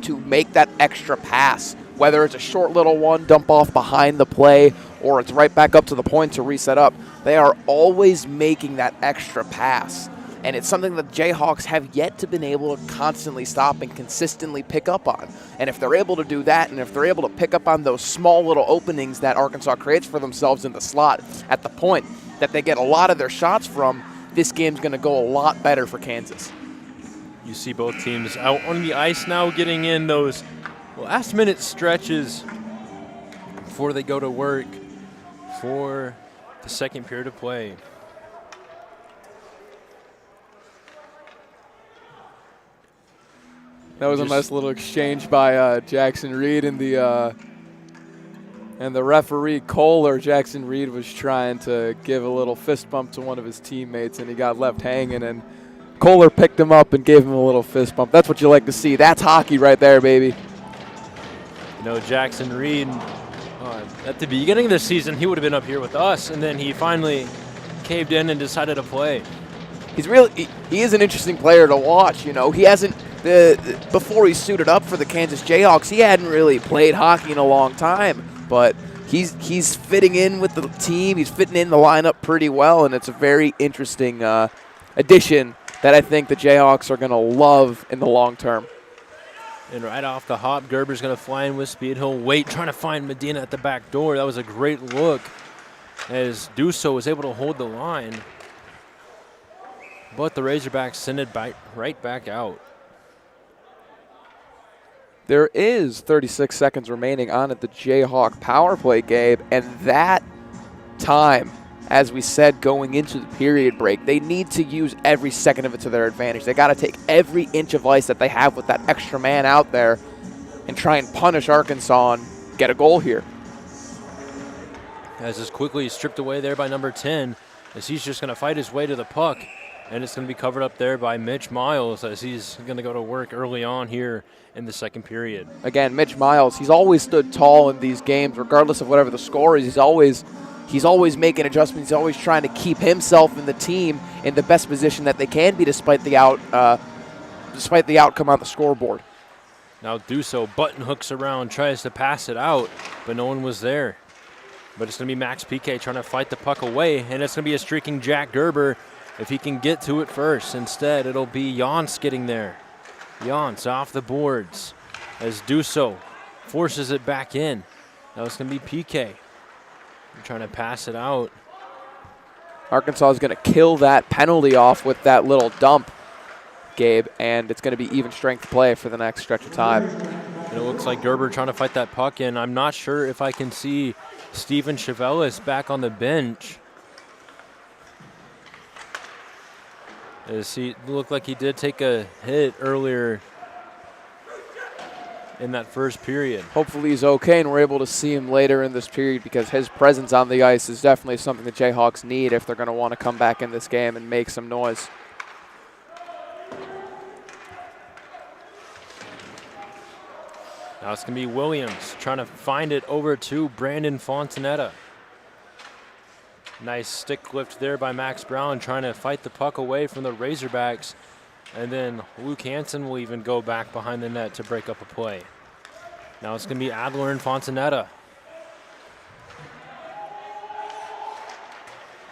to make that extra pass, whether it's a short little one, dump off behind the play, or it's right back up to the point to reset up. They are always making that extra pass. And it's something that Jayhawks have yet to been able to constantly stop and consistently pick up on. And if they're able to do that, and if they're able to pick up on those small little openings that Arkansas creates for themselves in the slot at the point that they get a lot of their shots from, this game's going to go a lot better for Kansas. You see both teams out on the ice now, getting in those last-minute stretches before they go to work for the second period of play. That was a nice little exchange by Jackson Reed and the referee Kohler. Jackson Reed was trying to give a little fist bump to one of his teammates, and he got left hanging, and Kohler picked him up and gave him a little fist bump. That's what you like to see. That's hockey right there, baby. You know, Jackson Reed, at the beginning of the season, he would have been up here with us, and then he finally caved in and decided to play. He is an interesting player to watch. You know, he hasn't. Before he suited up for the Kansas Jayhawks, he hadn't really played hockey in a long time, but he's fitting in with the team. He's fitting in the lineup pretty well, and it's a very interesting addition that I think the Jayhawks are going to love in the long term. And right off the hop, Gerber's going to fly in with speed. He'll wait, trying to find Medina at the back door. That was a great look as Duso was able to hold the line. But the Razorbacks send it right back out. There is 36 seconds remaining on at the Jayhawk power play, Gabe, and that time, as we said going into the period break, they need to use every second of it to their advantage. They got to take every inch of ice that they have with that extra man out there and try and punish Arkansas and get a goal here. As is quickly stripped away there by number 10, as he's just going to fight his way to the puck. And it's going to be covered up there by Mitch Miles as he's going to go to work early on here in the second period. Again, Mitch Miles, he's always stood tall in these games, regardless of whatever the score is. He's always making adjustments. He's always trying to keep himself and the team in the best position that they can be, despite the outcome on the scoreboard. Now Duso button hooks around, tries to pass it out, but no one was there. But it's going to be Max Piquet trying to fight the puck away, and it's going to be a streaking Jack Gerber if he can get to it first. Instead, it'll be Jans getting there. Jans off the boards as Duso forces it back in. Now it's going to be Piquet trying to pass it out. Arkansas is going to kill that penalty off with that little dump, Gabe, and it's going to be even strength play for the next stretch of time. And it looks like Gerber trying to fight that puck in. I'm not sure if I can see Steven Chevelis back on the bench. As he looked like he did take a hit earlier in that first period. Hopefully he's okay and we're able to see him later in this period, because his presence on the ice is definitely something the Jayhawks need if they're going to want to come back in this game and make some noise. Now it's going to be Williams trying to find it over to Brandon Fontanetta. Nice stick lift there by Max Brown, trying to fight the puck away from the Razorbacks. And then Luke Hansen will even go back behind the net to break up a play. Now it's going to be Adler and Fontanetta.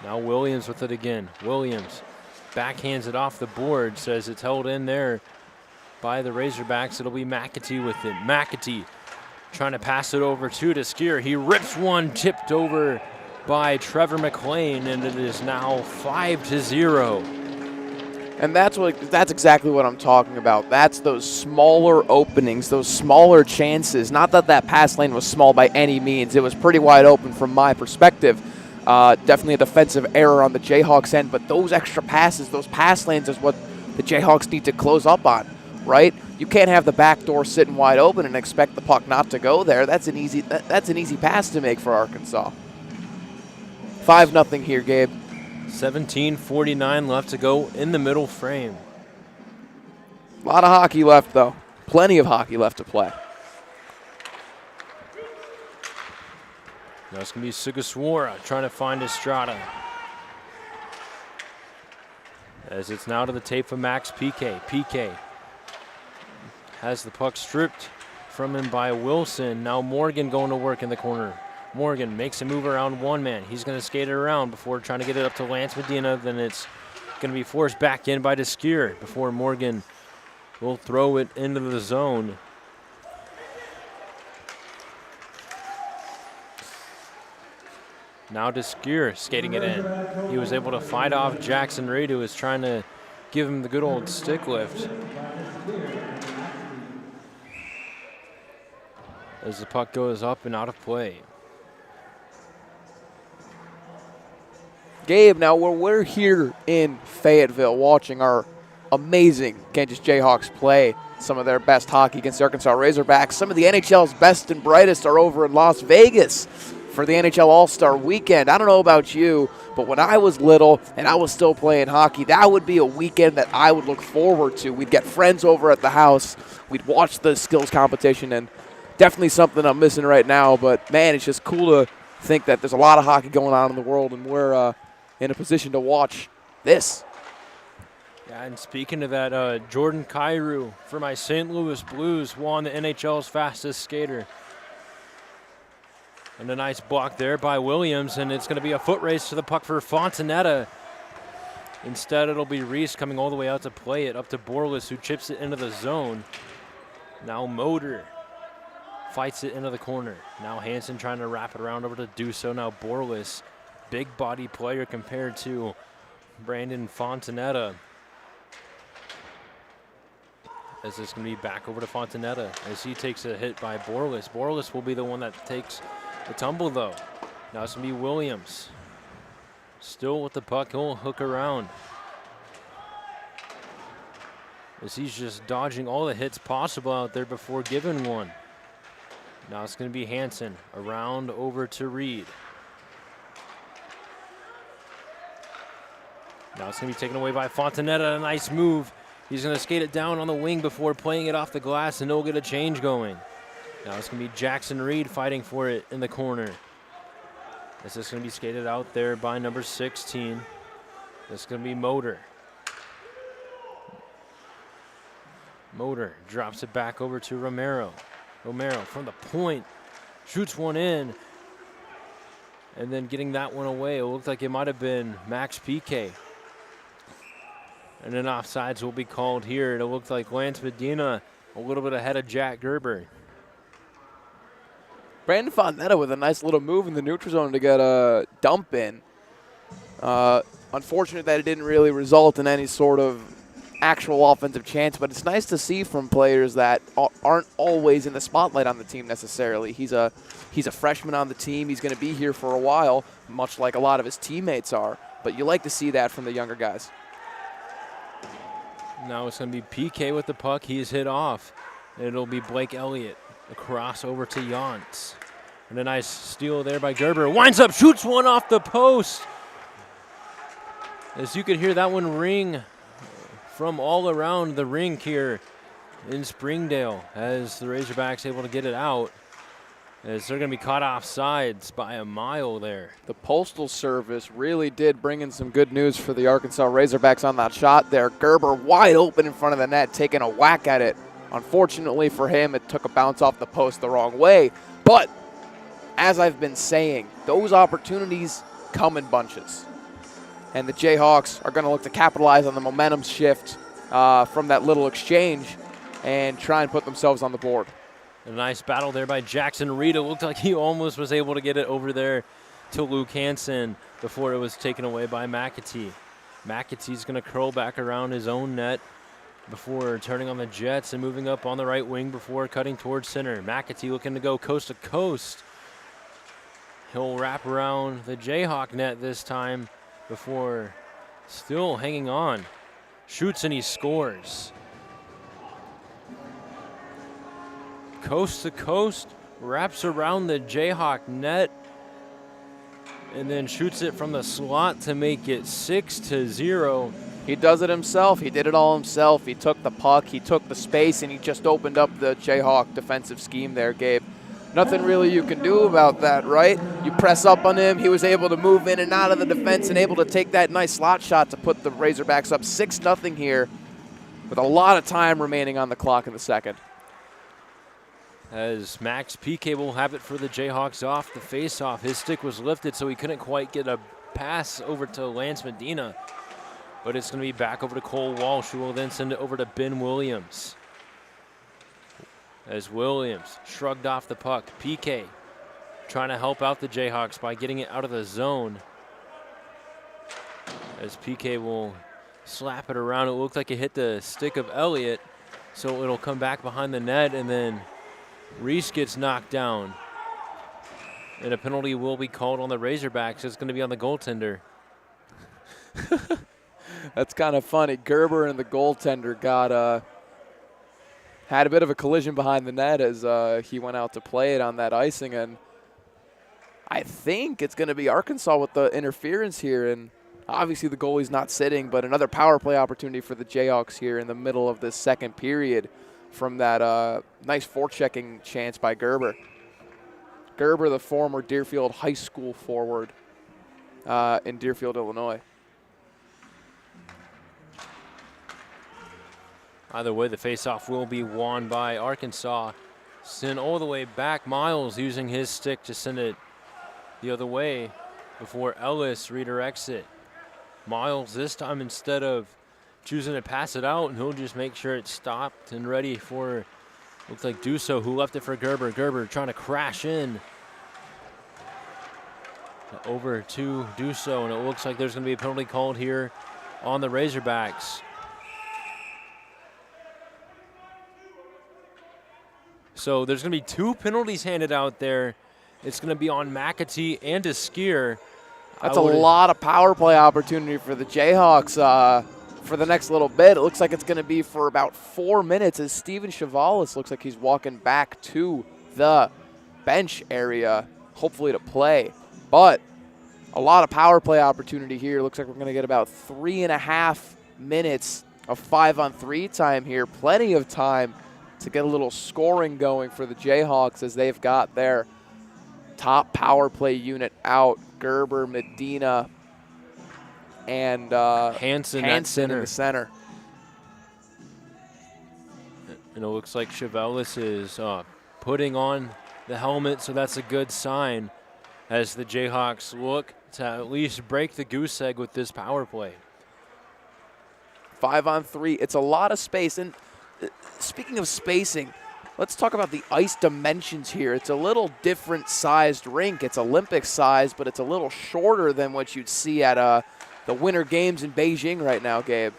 Now Williams with it again. Williams backhands it off the board, says it's held in there by the Razorbacks. It'll be McAtee with it. McAtee trying to pass it over to Skier. He rips one, tipped over by Trevor McLean, and it is now 5-0. And that's exactly what I'm talking about. That's those smaller openings, those smaller chances. Not that that pass lane was small by any means. It was pretty wide open from my perspective. Definitely a defensive error on the Jayhawks end, but those extra passes, those pass lanes is what the Jayhawks need to close up on, right? You can't have the back door sitting wide open and expect the puck not to go there. That's an easy pass to make for Arkansas. 5-0 here, Gabe. 17:49 left to go in the middle frame. A lot of hockey left, though. Plenty of hockey left to play. Now it's going to be Sugaswara trying to find Estrada. As it's now to the tape for Max PK. PK has the puck stripped from him by Wilson. Now Morgan going to work in the corner. Morgan makes a move around one man. He's going to skate it around before trying to get it up to Lance Medina. Then it's going to be forced back in by Deskier before Morgan will throw it into the zone. Now Deskier skating it in. He was able to fight off Jackson Reed, who was trying to give him the good old stick lift. As the puck goes up and out of play. Gabe, now we're here in Fayetteville watching our amazing Kansas Jayhawks play some of their best hockey against the Arkansas Razorbacks. Some of the NHL's best and brightest are over in Las Vegas for the NHL All-Star Weekend. I don't know about you, but when I was little and I was still playing hockey, that would be a weekend that I would look forward to. We'd get friends over at the house. We'd watch the skills competition, and definitely something I'm missing right now. But, man, it's just cool to think that there's a lot of hockey going on in the world, and we're in a position to watch this. Yeah, and speaking of that, Jordan Kyrou for my St. Louis Blues won the NHL's fastest skater. And a nice block there by Williams, and it's going to be a foot race to the puck for Fontanetta. Instead, it'll be Reese coming all the way out to play it up to Borlis, who chips it into the zone. Now Motor fights it into the corner. Now Hansen trying to wrap it around over to Duso. Now Borlis, big body player compared to Brandon Fontanetta. As this going to be back over to Fontanetta as he takes a hit by Borlis. Borlis will be the one that takes the tumble, though. Now it's going to be Williams. Still with the puck, he'll hook around. As he's just dodging all the hits possible out there before giving one. Now it's going to be Hansen around over to Reed. Now it's going to be taken away by Fontanetta. A nice move. He's going to skate it down on the wing before playing it off the glass, and he'll get a change going. Now it's going to be Jackson Reed fighting for it in the corner. This is going to be skated out there by number 16. This is going to be Motor. Motor drops it back over to Romero. Romero from the point, shoots one in, and then getting that one away. It looked like it might have been Max PK. And then offsides will be called here. It looked like Lance Medina a little bit ahead of Jack Gerber. Brandon Fontanetta with a nice little move in the neutral zone to get a dump in. Unfortunate that it didn't really result in any sort of actual offensive chance, but it's nice to see from players that aren't always in the spotlight on the team necessarily. He's a freshman on the team. He's going to be here for a while, much like a lot of his teammates are. But you like to see that from the younger guys. Now it's going to be PK with the puck. He's hit off. It'll be Blake Elliott across over to Yantz. And a nice steal there by Gerber. Winds up, shoots one off the post. As you could hear that one ring from all around the rink here in Springdale as the Razorbacks able to get it out. As they're going to be caught off sides by a mile there. The Postal Service really did bring in some good news for the Arkansas Razorbacks on that shot there. Gerber wide open in front of the net, taking a whack at it. Unfortunately for him, it took a bounce off the post the wrong way. But as I've been saying, those opportunities come in bunches. And the Jayhawks are going to look to capitalize on the momentum shift from that little exchange and try and put themselves on the board. A nice battle there by Jackson Reed. It looked like he almost was able to get it over there to Luke Hansen before it was taken away by McAtee. McAtee's going to curl back around his own net before turning on the Jets and moving up on the right wing before cutting towards center. McAtee looking to go coast to coast. He'll wrap around the Jayhawk net this time before still hanging on. Shoots and he scores. Coast to coast, wraps around the Jayhawk net, and then shoots it from the slot to make it 6-0. He does it himself. He did it all himself. He took the puck, he took the space, and he just opened up the Jayhawk defensive scheme there, Gabe. Nothing really you can do about that, right? You press up on him. He was able to move in and out of the defense and able to take that nice slot shot to put the Razorbacks up 6-0 here with a lot of time remaining on the clock in the second. As Max PK will have it for the Jayhawks off the face-off. His stick was lifted, so he couldn't quite get a pass over to Lance Medina. But it's going to be back over to Cole Walsh, who will then send it over to Ben Williams. As Williams shrugged off the puck. PK trying to help out the Jayhawks by getting it out of the zone. As PK will slap it around. It looked like it hit the stick of Elliott, so it'll come back behind the net, and then Reese gets knocked down. And a penalty will be called on the Razorbacks. It's going to be on the goaltender. That's kind of funny. Gerber and the goaltender had a bit of a collision behind the net as he went out to play it on that icing, and I think it's going to be Arkansas with the interference here, and obviously the goalie's not sitting, but another power play opportunity for the Jayhawks here in the middle of this second period from that nice forechecking chance by Gerber. Gerber, the former Deerfield High School forward in Deerfield, Illinois. Either way, the faceoff will be won by Arkansas. Sent all the way back. Miles using his stick to send it the other way before Ellis redirects it. Miles this time, instead of choosing to pass it out, and he'll just make sure it's stopped and ready for, looks like Duso, who left it for Gerber. Gerber trying to crash in over to Duso, and it looks like there's going to be a penalty called here on the Razorbacks. So there's going to be 2 penalties handed out there. It's going to be on McAtee and Deskier. That's a lot of power play opportunity for the Jayhawks for the next little bit. It looks like it's going to be for about 4 minutes as Steven Chavalis looks like he's walking back to the bench area, hopefully to play. But a lot of power play opportunity here. Looks like we're going to get about 3.5 minutes of 5-on-3 time here. Plenty of time to get a little scoring going for the Jayhawks as they've got their top power play unit out. Gerber, Medina, and Hansen in the center. And it looks like Chavalis is putting on the helmet, so that's a good sign as the Jayhawks look to at least break the goose egg with this power play. 5-on-3, it's a lot of space. And speaking of spacing, let's talk about the ice dimensions here. It's a little different sized rink. It's Olympic size, but it's a little shorter than what you'd see at the Winter Games in Beijing right now, Gabe.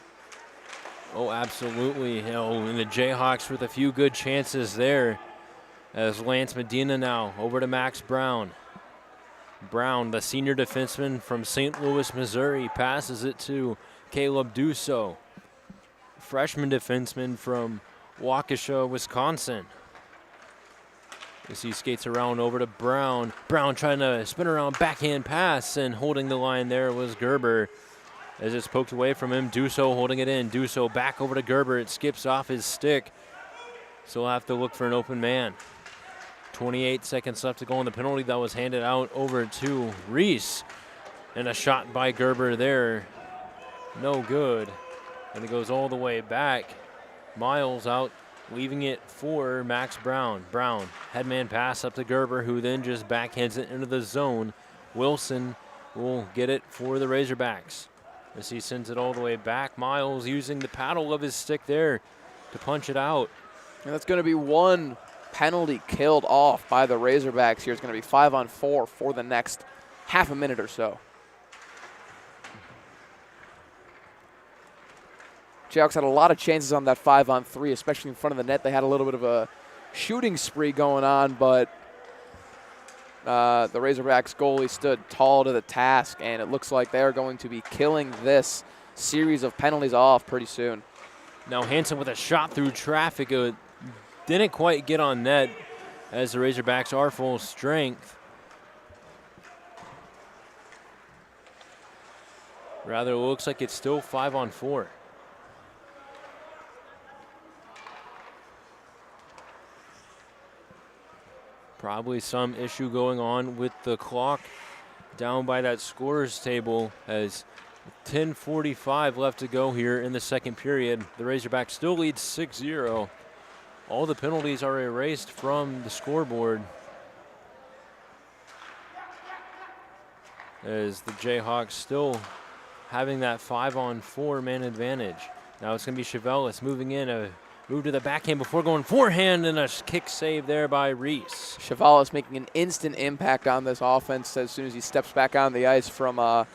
Oh, absolutely. And the Jayhawks with a few good chances there as Lance Medina now over to Max Brown. Brown, the senior defenseman from St. Louis, Missouri, passes it to Caleb Duso, freshman defenseman from Waukesha, Wisconsin. As he skates around over to Brown. Brown trying to spin around, backhand pass, and holding the line there was Gerber. As it's poked away from him, Duso holding it in. Duso back over to Gerber. It skips off his stick. So we'll have to look for an open man. 28 seconds left to go on the penalty that was handed out over to Reese. And a shot by Gerber there. No good. And it goes all the way back. Miles out, leaving it for Max Brown. Brown, headman pass up to Gerber, who then just backhands it into the zone. Wilson will get it for the Razorbacks as he sends it all the way back. Miles using the paddle of his stick there to punch it out. And that's going to be one penalty killed off by the Razorbacks here. It's going to be 5-on-4 for the next half a minute or so. Jayhawks had a lot of chances on that 5-on-3, especially in front of the net. They had a little bit of a shooting spree going on, but the Razorbacks goalie stood tall to the task, and it looks like they're going to be killing this series of penalties off pretty soon. Now Hansen with a shot through traffic. It didn't quite get on net as the Razorbacks are full strength. Rather, it looks like it's still 5-on-4. Probably some issue going on with the clock down by that scorer's table as 10:45 left to go here in the second period. The Razorbacks still lead 6-0. All the penalties are erased from the scoreboard as the Jayhawks still having that 5-on-4 man advantage. Now it's going to be Chevelis moving in, a move to the backhand before going forehand, and a kick save there by Reese. Chevelis making an instant impact on this offense as soon as he steps back on the ice from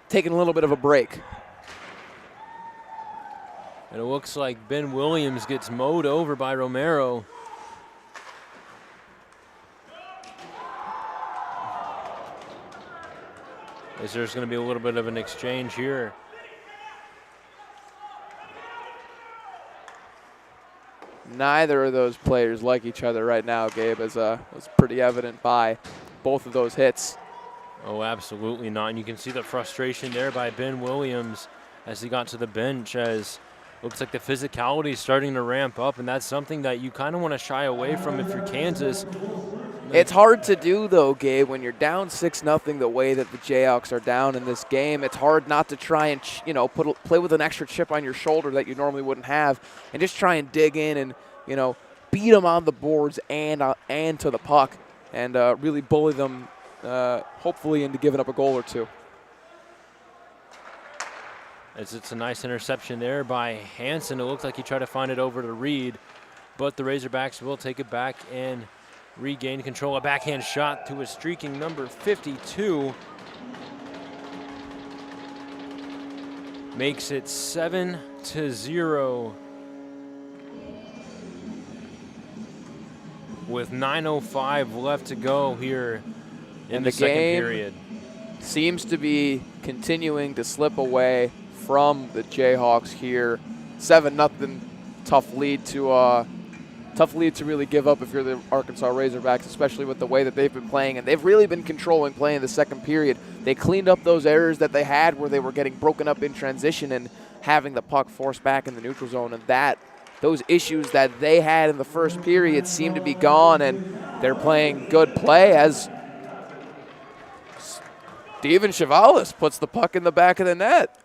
taking a little bit of a break. And it looks like Ben Williams gets mowed over by Romero. As there's going to be a little bit of an exchange here. Neither of those players like each other right now, Gabe, as was pretty evident by both of those hits. Oh, absolutely not. And you can see the frustration there by Ben Williams as he got to the bench, as looks like the physicality is starting to ramp up, and that's something that you kind of want to shy away from if you're Kansas. It's hard to do, though, Gabe, when you're down 6-0 the way that the Jayhawks are down in this game. It's hard not to try and, play with an extra chip on your shoulder that you normally wouldn't have, and just try and dig in and, beat them on the boards and to the puck, and really bully them, hopefully, into giving up a goal or two. As it's a nice interception there by Hansen. It looked like he tried to find it over to Reed, but the Razorbacks will take it back and regain control. A backhand shot to a streaking number 52. Makes it 7-0. With 9:05 left to go here in the second period. Seems to be continuing to slip away from the Jayhawks here. 7-0, tough lead to really give up if you're the Arkansas Razorbacks, especially with the way that they've been playing. And they've really been controlling play in the second period. They cleaned up those errors that they had where they were getting broken up in transition and having the puck forced back in the neutral zone. And those issues that they had in the first period seem to be gone, and they're playing good play as Steven Chevelis puts the puck in the back of the net.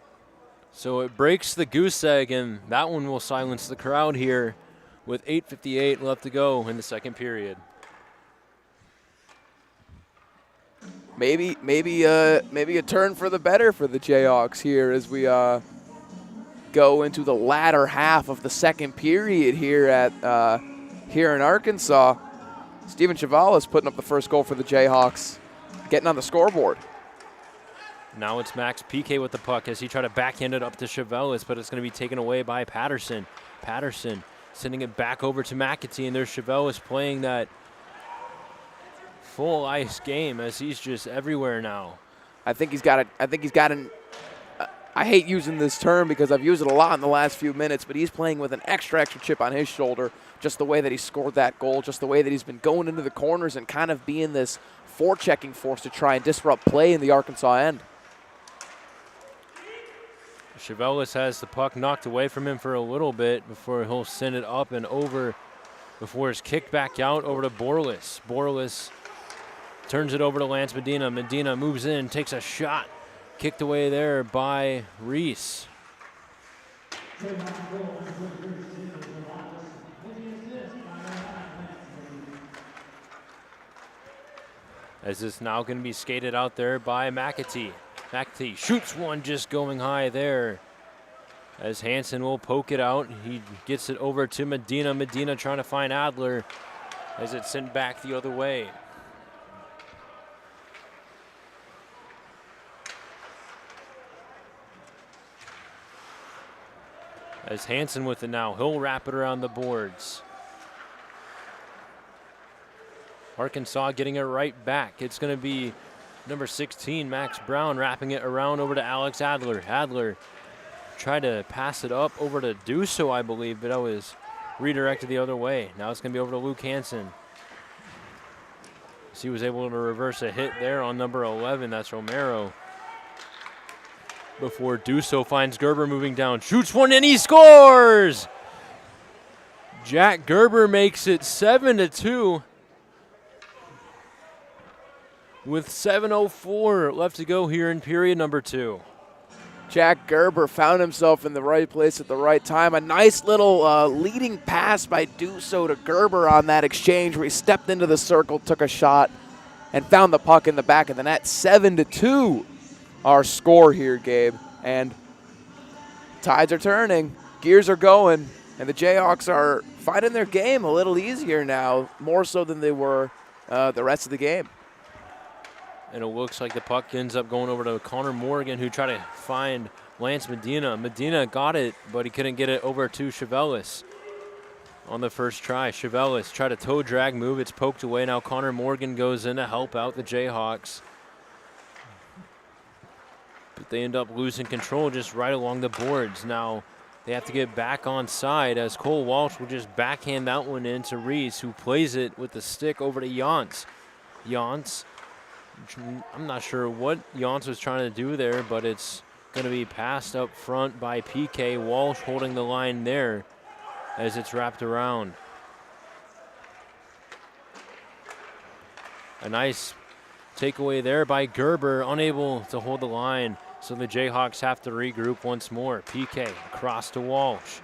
So it breaks the goose egg, and that one will silence the crowd here with 8:58 left to go in the second period. Maybe a turn for the better for the Jayhawks here as we go into the latter half of the second period here in Arkansas. Steven Chevelis putting up the first goal for the Jayhawks, getting on the scoreboard. Now it's Max PK with the puck as he tried to backhand it up to Chevelis, but it's going to be taken away by Patterson. Patterson sending it back over to McAtee, and there's Chevelis playing that full ice game as he's just everywhere now. I hate using this term because I've used it a lot in the last few minutes, but he's playing with an extra chip on his shoulder, just the way that he scored that goal, just the way that he's been going into the corners and kind of being this forechecking force to try and disrupt play in the Arkansas end. Chevelis has the puck knocked away from him for a little bit before he'll send it up and over before it's kicked back out over to Borlis. Borlis turns it over to Lance Medina. Medina moves in, takes a shot. Kicked away there by Reese. As it's now going to be skated out there by McAtee. McAtee shoots one just going high there. As Hansen will poke it out. He gets it over to Medina. Medina trying to find Adler as it's sent back the other way. As Hansen with it now, he'll wrap it around the boards. Arkansas getting it right back. It's going to be number 16, Max Brown, wrapping it around over to Alex Adler. Adler tried to pass it up over to Duso, I believe, but that was redirected the other way. Now it's going to be over to Luke Hansen. So he was able to reverse a hit there on number 11. That's Romero. Before Duso finds Gerber moving down. Shoots one and he scores! Jack Gerber makes it 7-2. With 7:04 left to go here in period number 2. Jack Gerber found himself in the right place at the right time. A nice little leading pass by Duso to Gerber on that exchange where he stepped into the circle, took a shot, and found the puck in the back of the net. 7-2 our score here, Gabe. And tides are turning, gears are going, and the Jayhawks are finding their game a little easier now, more so than they were the rest of the game. And it looks like the puck ends up going over to Connor Morgan, who tried to find Lance Medina. Medina got it, but he couldn't get it over to Chevelis on the first try. Chevelis tried a toe drag move. It's poked away. Now Connor Morgan goes in to help out the Jayhawks. But they end up losing control just right along the boards. Now they have to get back on side as Cole Walsh will just backhand that one in to Reese, who plays it with the stick over to Jantz. Jantz, I'm not sure what Jantz was trying to do there, but it's going to be passed up front by PK. Walsh holding the line there as it's wrapped around. A nice takeaway there by Gerber, unable to hold the line. So the Jayhawks have to regroup once more. PK across to Walsh.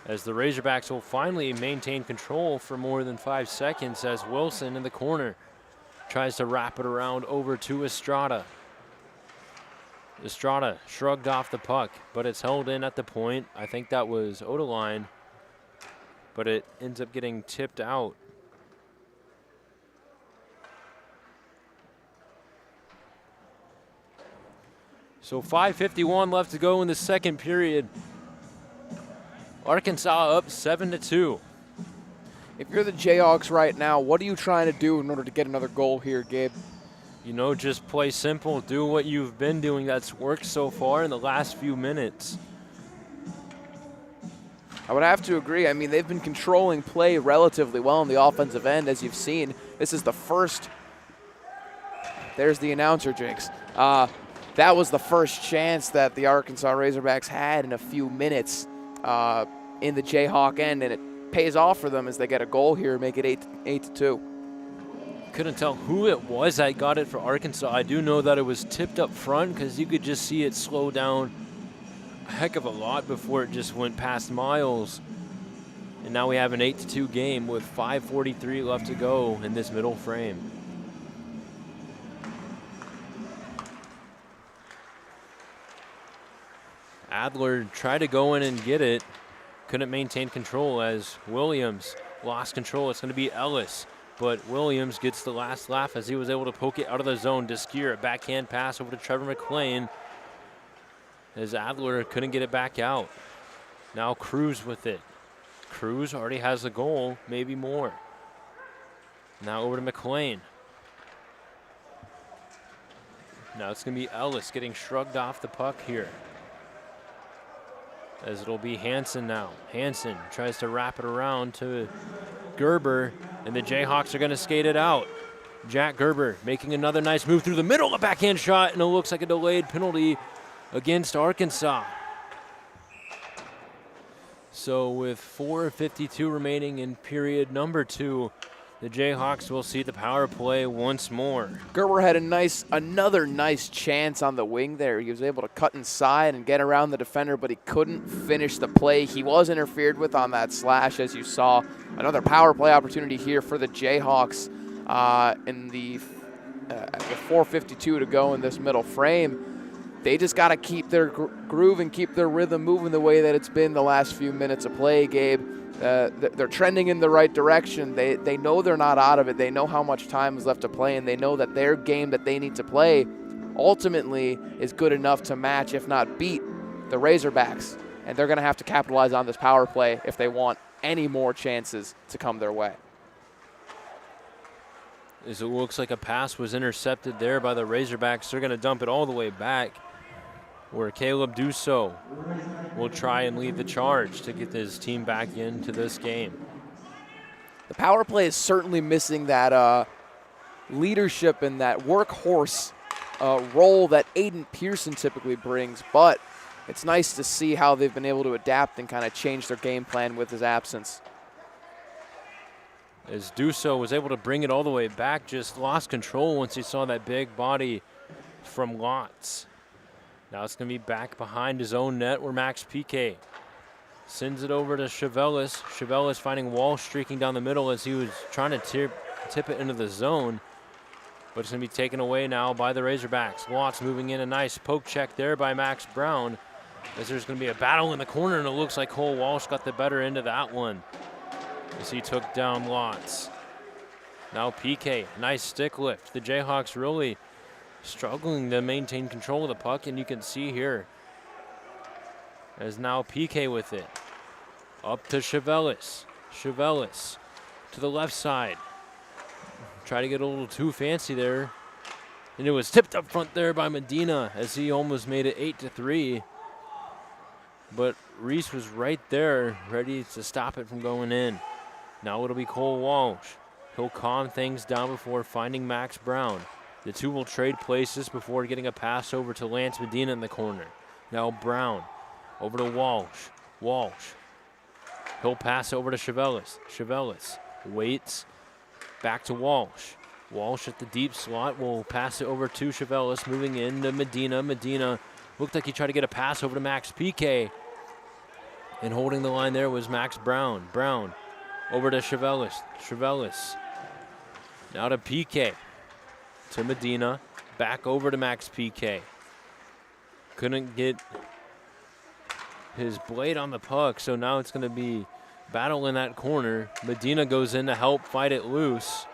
As the Razorbacks will finally maintain control for more than 5 seconds as Wilson in the corner tries to wrap it around over to Estrada. Estrada shrugged off the puck, but it's held in at the point. I think that was Odeline, but it ends up getting tipped out. So 5:51 left to go in the second period. Arkansas up 7-2. If you're the Jayhawks right now, what are you trying to do in order to get another goal here, Gabe? You know, just play simple. Do what you've been doing that's worked so far in the last few minutes. I would have to agree. I mean, they've been controlling play relatively well on the offensive end, as you've seen. This is the first. There's the announcer jinx. That was the first chance that the Arkansas Razorbacks had in a few minutes in the Jayhawk end, and it pays off for them as they get a goal here, make it 8-2. Couldn't tell who it was that got it for Arkansas. I do know that it was tipped up front because you could just see it slow down a heck of a lot before it just went past Miles. And now we have an 8-2 game with 5:43 left to go in this middle frame. Adler tried to go in and get it. Couldn't maintain control as Williams lost control. It's going to be Ellis, but Williams gets the last laugh as he was able to poke it out of the zone. Deskier, a backhand pass over to Trevor McLean as Adler couldn't get it back out. Now Cruz with it. Cruz already has a goal, maybe more. Now over to McLean. Now it's going to be Ellis getting shrugged off the puck here, as it'll be Hansen now. Hansen tries to wrap it around to Gerber, and the Jayhawks are going to skate it out. Jack Gerber making another nice move through the middle, a backhand shot, and it looks like a delayed penalty against Arkansas. So with 4:52 remaining in period number 2, the Jayhawks will see the power play once more. Gerber had another nice chance on the wing there. He was able to cut inside and get around the defender, but he couldn't finish the play. He was interfered with on that slash, as you saw. Another power play opportunity here for the Jayhawks in the 4:52 to go in this middle frame. They just got to keep their groove and keep their rhythm moving the way that it's been the last few minutes of play, Gabe. They're trending in the right direction. They know they're not out of it. They know how much time is left to play, and they know that their game that they need to play ultimately is good enough to match, if not beat, the Razorbacks. And they're going to have to capitalize on this power play if they want any more chances to come their way. as it looks like a pass was intercepted there by the Razorbacks. They're going to dump it all the way back, where Caleb Dusso will try and lead the charge to get his team back into this game. The power play is certainly missing that leadership and that workhorse role that Aiden Pearson typically brings, but it's nice to see how they've been able to adapt and kind of change their game plan with his absence. As Dusso was able to bring it all the way back, just lost control once he saw that big body from Lotz. Now it's going to be back behind his own net where Max Piquet sends it over to Chevelis. Chevelis finding Walsh streaking down the middle as he was trying to tip it into the zone. But it's going to be taken away now by the Razorbacks. Lotz moving in, a nice poke check there by Max Brown, as there's going to be a battle in the corner, and it looks like Cole Walsh got the better end of that one as he took down Lotz. Now PK, nice stick lift. The Jayhawks really struggling to maintain control of the puck, and you can see here as now PK with it. Up to Chevelis. Chevelis to the left side. Try to get a little too fancy there. And it was tipped up front there by Medina as he almost made it 8-3. But Reese was right there, ready to stop it from going in. Now it'll be Cole Walsh. He'll calm things down before finding Max Brown. The two will trade places before getting a pass over to Lance Medina in the corner. Now Brown over to Walsh. Walsh. He'll pass over to Chevelis. Chevelis waits. Back to Walsh. Walsh at the deep slot will pass it over to Chevelis, moving into Medina. Medina looked like he tried to get a pass over to Max Piquet. And holding the line there was Max Brown. Brown over to Chevelis. Chevelis now to Piquet. To Medina. Back over to Max Piquet. Couldn't get his blade on the puck, so now it's going to be battle in that corner. Medina goes in to help fight it loose.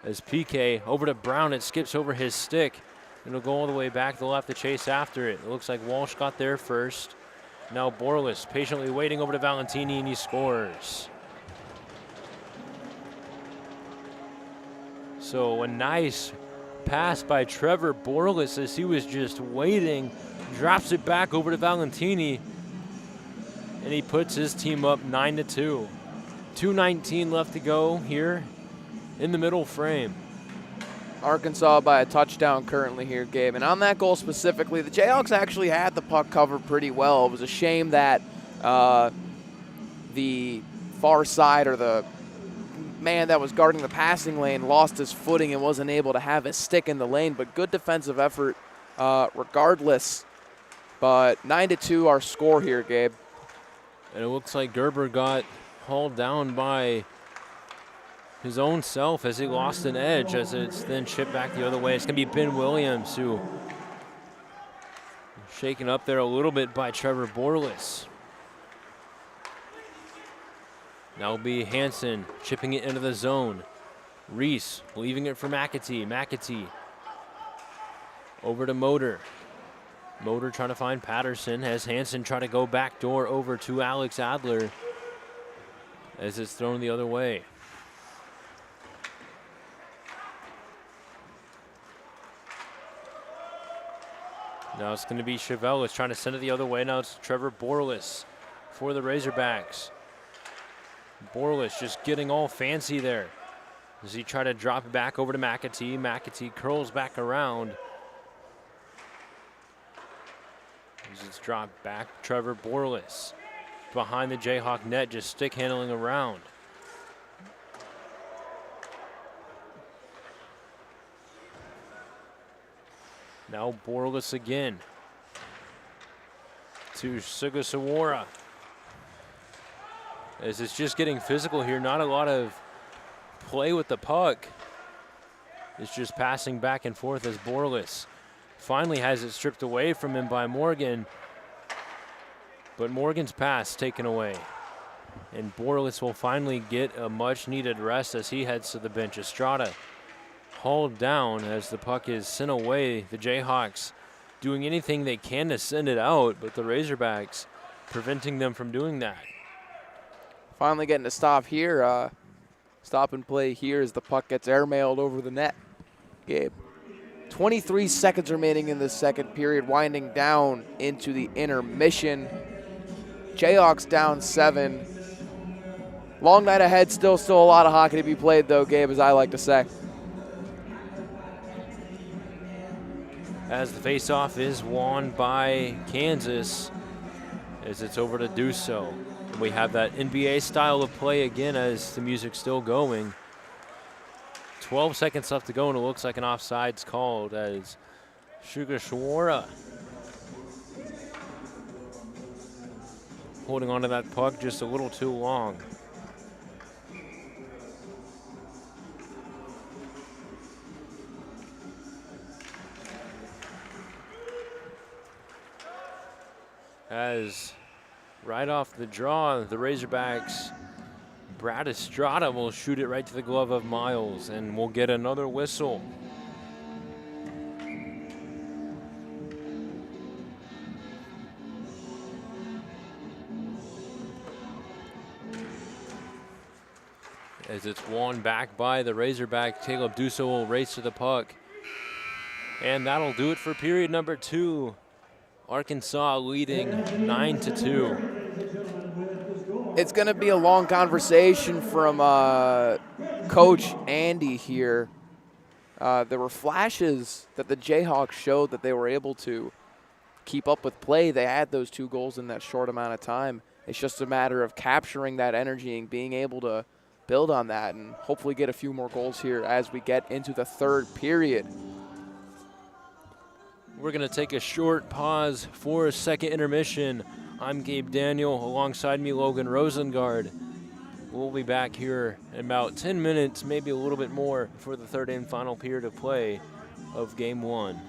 As PK over to Brown, it skips over his stick. It'll go all the way back to the left to chase after it. It looks like Walsh got there first. Now Borlis patiently waiting over to Valentini, and he scores. So a nice pass by Trevor Borlis as he was just waiting. Drops it back over to Valentini, and he puts his team up 9-2. 2:19 left to go here in the middle frame. Arkansas by a touchdown currently here, Gabe. And on that goal specifically, the Jayhawks actually had the puck covered pretty well. It was a shame that the far side, or the man that was guarding the passing lane, lost his footing and wasn't able to have his stick in the lane. But good defensive effort regardless. But 9-2 our score here, Gabe. And it looks like Gerber got hauled down by his own self as he lost an edge, as it's then shipped back the other way. It's going to be Ben Williams, who shaken up there a little bit by Trevor Borlis. Now will be Hansen chipping it into the zone. Reese leaving it for McAtee. McAtee over to Motor. Motor trying to find Patterson as Hansen try to go back door over to Alex Adler as it's thrown the other way. Now it's going to be Chevelis trying to send it the other way. Now it's Trevor Borlis for the Razorbacks. Borlis just getting all fancy there as he tried to drop it back over to McAtee. McAtee curls back around. It's dropped back. Trevor Borlis behind the Jayhawk net, just stick handling around. Now Borlis again to Sugasawara. As it's just getting physical here, not a lot of play with the puck. It's just passing back and forth as Borlis finally has it stripped away from him by Morgan. But Morgan's pass taken away. And Borlis will finally get a much needed rest as he heads to the bench. Estrada hauled down as the puck is sent away. The Jayhawks doing anything they can to send it out, but the Razorbacks preventing them from doing that. Finally getting to stop here. Stop and play here as the puck gets airmailed over the net. Gabe. 23 seconds remaining in the second period, winding down into the intermission. Jayhawks down 7. Long night ahead, still a lot of hockey to be played though, Gabe, as I like to say. As the faceoff is won by Kansas, as it's over to do so. And we have that NBA style of play again as the music's still going. 12 seconds left to go, and it looks like an offsides called as Shugashwara holding onto that puck just a little too long. As right off the draw, the Razorbacks, Brad Estrada will shoot it right to the glove of Miles, and we'll get another whistle. As it's won back by the Razorback, Caleb Dusso will race to the puck. And that'll do it for period number 2. Arkansas leading 9-2. It's going to be a long conversation from Coach Andy here. There were flashes that the Jayhawks showed that they were able to keep up with play. They had those 2 goals in that short amount of time. It's just a matter of capturing that energy and being able to build on that and hopefully get a few more goals here as we get into the third period. We're going to take a short pause for a second intermission. I'm Gabe Daniel. Alongside me, Logan Rosengard. We'll be back here in about 10 minutes, maybe a little bit more, for the third and final period of play of Game 1.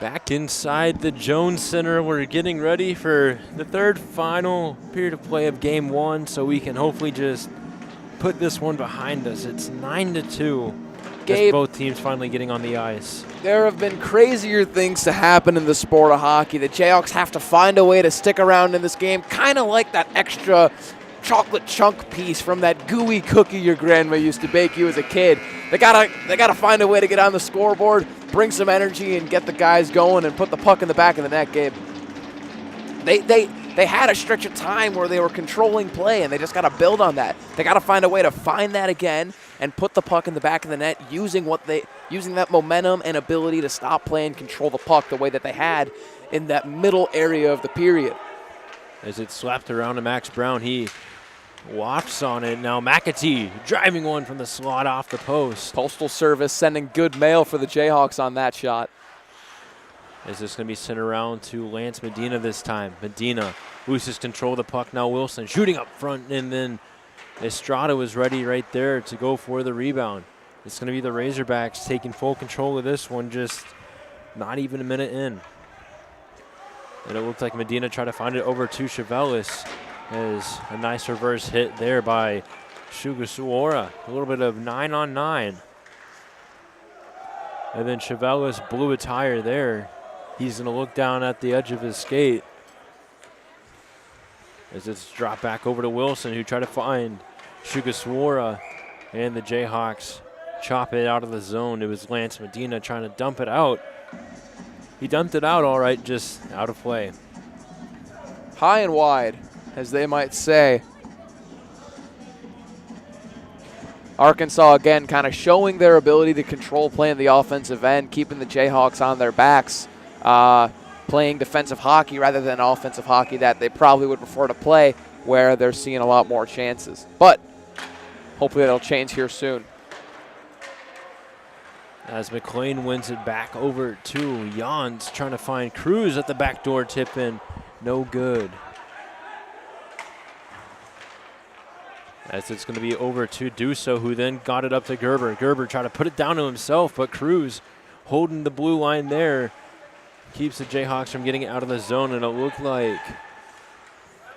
Back inside the Jones Center, we're getting ready for the third final period of play of game one, so we can hopefully just put this one behind us. It's 9-2. Gabe, both teams finally getting on the ice. There have been crazier things to happen in the sport of hockey. The Jayhawks have to find a way to stick around in this game, kind of like that extra chocolate chunk piece from that gooey cookie your grandma used to bake you as a kid. They gotta find a way to get on the scoreboard, bring some energy, and get the guys going and put the puck in the back of the net, Gabe. They had a stretch of time where they were controlling play, and they just got to build on that. They got to find a way to find that again and put the puck in the back of the net using that momentum and ability to stop play and control the puck the way that they had in that middle area of the period. As it's slapped around to Max Brown, he wafts on it. Now McAtee driving one from the slot off the post. Postal Service sending good mail for the Jayhawks on that shot. Is this going to be sent around to Lance Medina this time? Medina loses control of the puck. Now Wilson shooting up front, and then Estrada was ready right there to go for the rebound. It's going to be the Razorbacks taking full control of this one, just not even a minute in. And it looked like Medina tried to find it over to Chevelis, as a nice reverse hit there by Shugasawara. A little bit of 9-on-9. And then Chevelis blew a tire there. He's going to look down at the edge of his skate as it's dropped back over to Wilson, who tried to find Shugasawara, and the Jayhawks chop it out of the zone. It was Lance Medina trying to dump it out. He dumped it out all right, just out of play. High and wide, as they might say. Arkansas, again, kind of showing their ability to control play in the offensive end, keeping the Jayhawks on their backs, playing defensive hockey rather than offensive hockey that they probably would prefer to play, where they're seeing a lot more chances. But hopefully that'll change here soon. As McLean wins it back over to Jans, trying to find Cruz at the backdoor tip in. No good. As it's going to be over to Duso, who then got it up to Gerber. Gerber tried to put it down to himself, but Cruz holding the blue line there keeps the Jayhawks from getting it out of the zone, and it looked like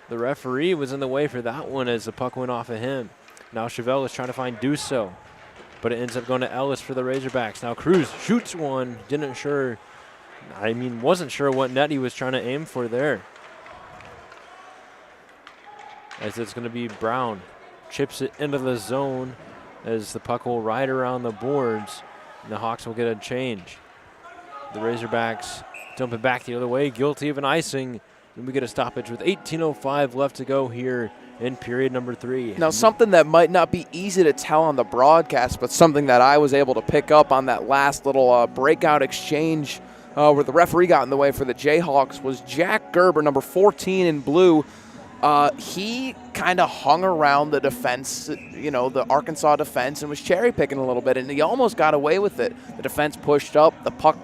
the referee was in the way for that one as the puck went off of him. Now Chevelle is trying to find Duso, but it ends up going to Ellis for the Razorbacks. Now Cruz shoots one, wasn't sure what net he was trying to aim for there. As it's going to be Brown. Chips it into the zone as the puck will ride around the boards, and the Hawks will get a change. The Razorbacks dump it back the other way, guilty of an icing, and we get a stoppage with 18:05 left to go here in period number 3. Now, something that might not be easy to tell on the broadcast, but something that I was able to pick up on that last little breakout exchange where the referee got in the way for the Jayhawks was Jack Gerber, number 14 in blue. He kind of hung around the defense, the Arkansas defense, and was cherry picking a little bit, and he almost got away with it. The defense pushed up, the puck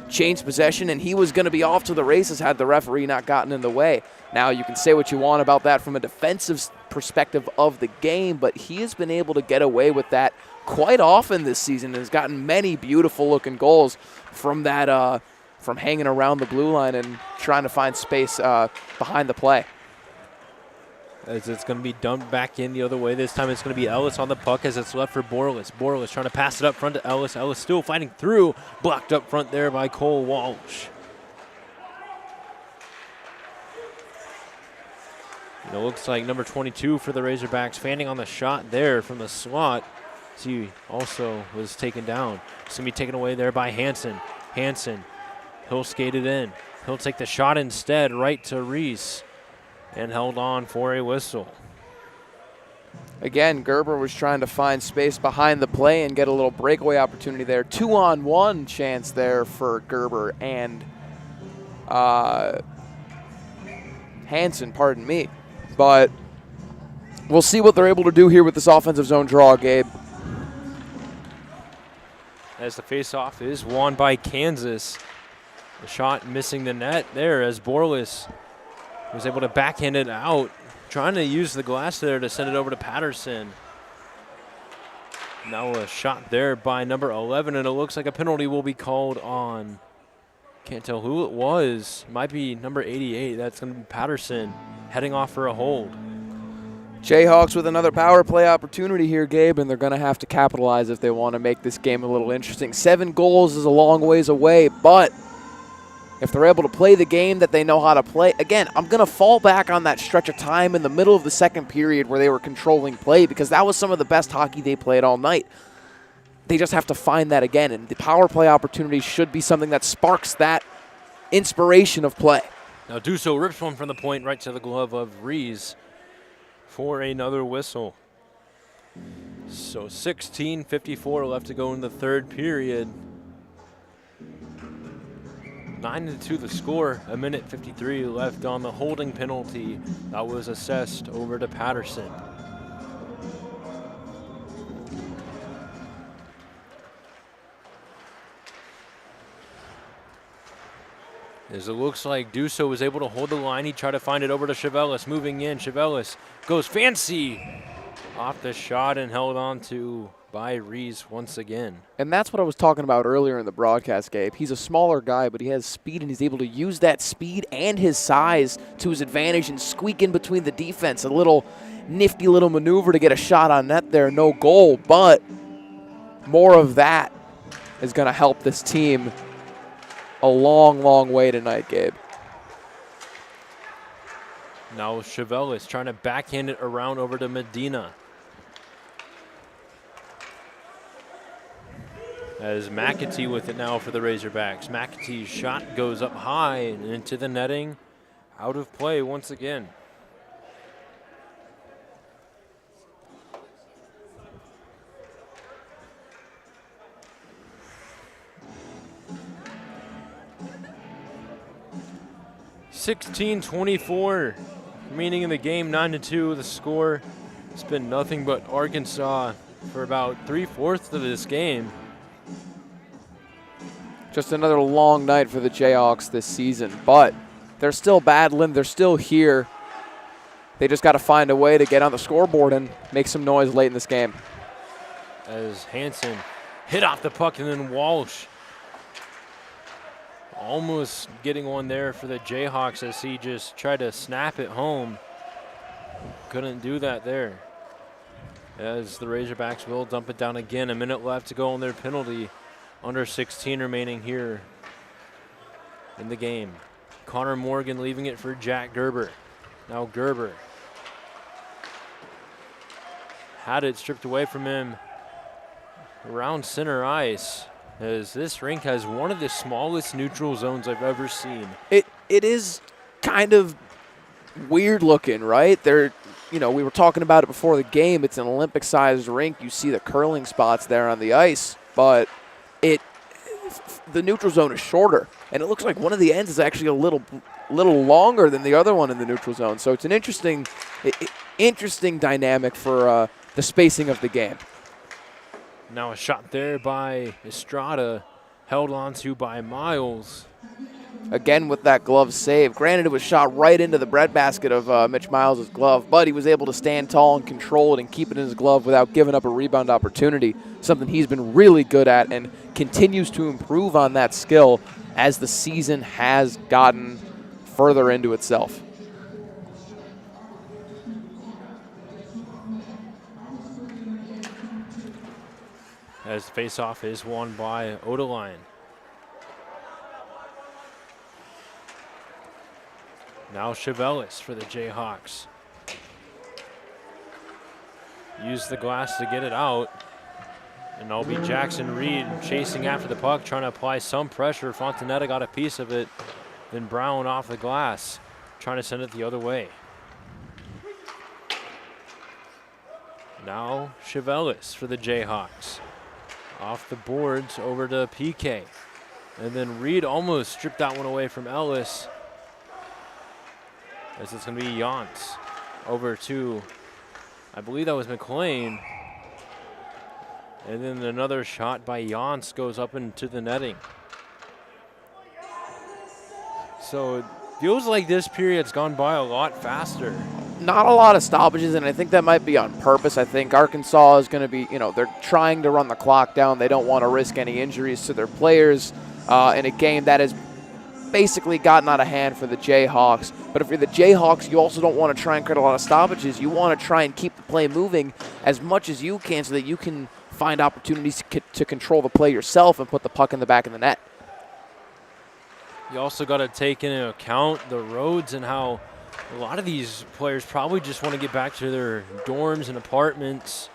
changed possession, and he was going to be off to the races had the referee not gotten in the way. Now, you can say what you want about that from a defensive perspective of the game, but he has been able to get away with that quite often this season and has gotten many beautiful-looking goals from that, from hanging around the blue line and trying to find space behind the play. As it's going to be dumped back in the other way. This time it's going to be Ellis on the puck as it's left for Borlis. Borlis trying to pass it up front to Ellis. Ellis still fighting through. Blocked up front there by Cole Walsh. It looks like number 22 for the Razorbacks fanning on the shot there from the slot. He also was taken down. It's going to be taken away there by Hansen. Hansen, he'll skate it in. He'll take the shot instead right to Reese. And held on for a whistle. Again, Gerber was trying to find space behind the play and get a little breakaway opportunity there. 2-on-1 chance there for Gerber and Hansen, pardon me. But we'll see what they're able to do here with this offensive zone draw, Gabe. As the faceoff is won by Kansas. The shot missing the net there as Borlis was able to backhand it out, trying to use the glass there to send it over to Patterson. Now a shot there by number 11, and it looks like a penalty will be called on Can't tell who it was. Might be number 88. That's going to be Patterson heading off for a hold. Jayhawks with another power play opportunity here, Gabe, and they're going to have to capitalize if they want to make this game a little interesting. 7 goals is a long ways away, but if they're able to play the game that they know how to play, again, I'm going to fall back on that stretch of time in the middle of the second period where they were controlling play because that was some of the best hockey they played all night. They just have to find that again, and the power play opportunity should be something that sparks that inspiration of play. Now Dusso rips one from the point right to the glove of Rees for another whistle. So 16:54 left to go in the third period. 9-2 the score. 1:53 left on the holding penalty that was assessed over to Patterson. As it looks like Dusso was able to hold the line, he tried to find it over to Chevelis. Moving in, Chevelis goes fancy off the shot and held on to by Rees once again. And that's what I was talking about earlier in the broadcast, Gabe. He's a smaller guy, but he has speed, and he's able to use that speed and his size to his advantage and squeak in between the defense. A little nifty little maneuver to get a shot on net there, no goal, but more of that is going to help this team a long, long way tonight, Gabe. Now Chevelis trying to backhand it around over to Medina. As McAtee with it now for the Razorbacks. McAtee's shot goes up high and into the netting. Out of play once again. (16:24) remaining in the game. 9-2 the score. It's been nothing but Arkansas for about 3/4 of this game. Just another long night for the Jayhawks this season, but they're still battling. They're still here. They just got to find a way to get on the scoreboard and make some noise late in this game. As Hansen hit off the puck, and then Walsh almost getting one there for the Jayhawks as he just tried to snap it home. Couldn't do that there. As the Razorbacks will dump it down again. A minute left to go on their penalty. Under 16 remaining here in the game. Connor Morgan leaving it for Jack Gerber. Now Gerber had it stripped away from him around center ice, as this rink has one of the smallest neutral zones I've ever seen. It is kind of weird looking, right? We were talking about it before the game. It's an Olympic-sized rink. You see the curling spots there on the ice, but the neutral zone is shorter, and it looks like one of the ends is actually a little longer than the other one in the neutral zone. So it's an interesting dynamic for the spacing of the game. Now a shot there by Estrada, held onto by Miles. Again with that glove save. Granted, it was shot right into the breadbasket of Mitch Miles' glove, but he was able to stand tall and control it and keep it in his glove without giving up a rebound opportunity, something he's been really good at and continues to improve on that skill as the season has gotten further into itself. As the faceoff is won by Odeline. Now Chevelis for the Jayhawks. Use the glass to get it out. And it'll be Jackson Reed chasing after the puck, trying to apply some pressure. Fontanetta got a piece of it. Then Brown off the glass, trying to send it the other way. Now Chevelis for the Jayhawks. Off the boards over to PK. And then Reed almost stripped that one away from Ellis. As it's going to be Yance over to, I believe that was McLean. And then another shot by Yance goes up into the netting. So it feels like this period's gone by a lot faster. Not a lot of stoppages, and I think that might be on purpose. I think Arkansas is going to be, they're trying to run the clock down. They don't want to risk any injuries to their players in a game that is basically gotten out of hand for the Jayhawks. But if you're the Jayhawks, you also don't want to try and create a lot of stoppages. You want to try and keep the play moving as much as you can so that you can find opportunities to control the play yourself and put the puck in the back of the net. You also got to take into account the roads and how a lot of these players probably just want to get back to their dorms and apartments.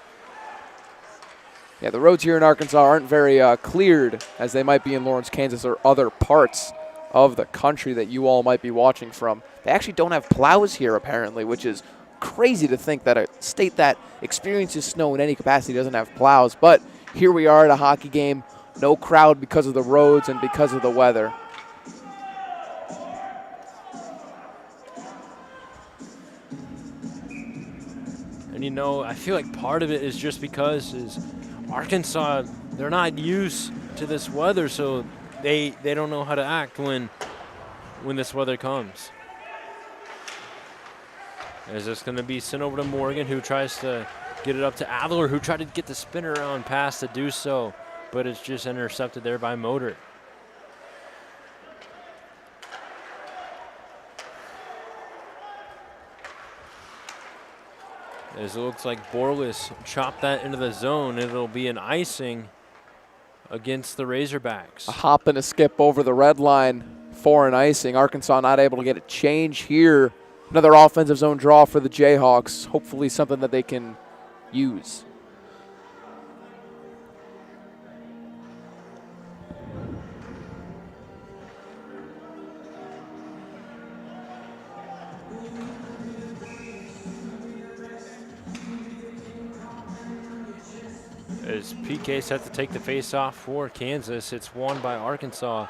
Yeah, the roads here in Arkansas aren't very cleared as they might be in Lawrence, Kansas, or other parts of the country that you all might be watching from. They actually don't have plows here, apparently, which is crazy to think that a state that experiences snow in any capacity doesn't have plows. But here we are at a hockey game. No crowd because of the roads and because of the weather. And, you know, I feel like part of it is just because Arkansas, they're not used to this weather, so they don't know how to act when this weather comes. Is this going to be sent over to Morgan, who tries to get it up to Adler, who tried to get the spin around pass to do so, but it's just intercepted there by Motor. As it looks like Borlis chopped that into the zone, it'll be an icing against the Razorbacks. A hop and a skip over the red line for an icing. Arkansas not able to get a change here. Another offensive zone draw for the Jayhawks. Hopefully something that they can use. As PK set to take the face-off for Kansas, it's won by Arkansas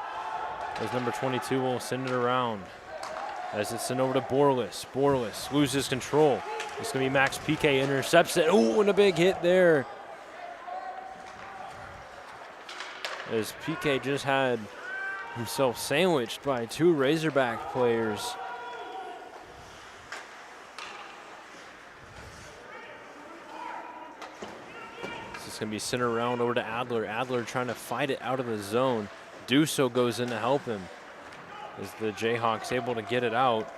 as number 22 will send it around. As it's sent over to Borlis. Borlis loses control. It's going to be Max PK, intercepts it. Oh, and a big hit there. As PK just had himself sandwiched by two Razorback players. It's going to be sent around over to Adler. Adler trying to fight it out of the zone. Duso goes in to help him. As the Jayhawks able to get it out.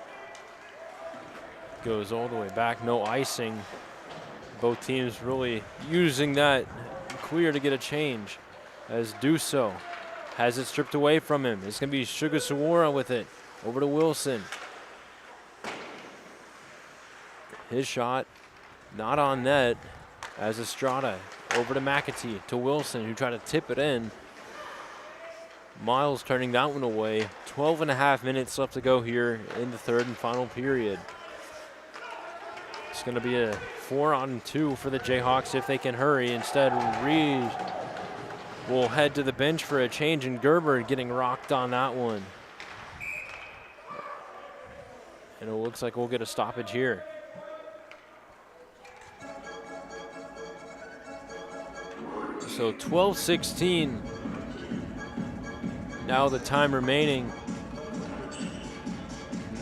Goes all the way back, no icing. Both teams really using that clear to get a change. As Duso has it stripped away from him. It's going to be Sugar Sawara with it. Over to Wilson. His shot not on net. As Estrada over to McAtee to Wilson, who tried to tip it in. Miles turning that one away. 12.5 minutes left to go here in the third and final period. It's going to be a 4-on-2 for the Jayhawks if they can hurry. Instead, Reed will head to the bench for a change, and Gerber getting rocked on that one. And it looks like we'll get a stoppage here. So 12-16. Now the time remaining.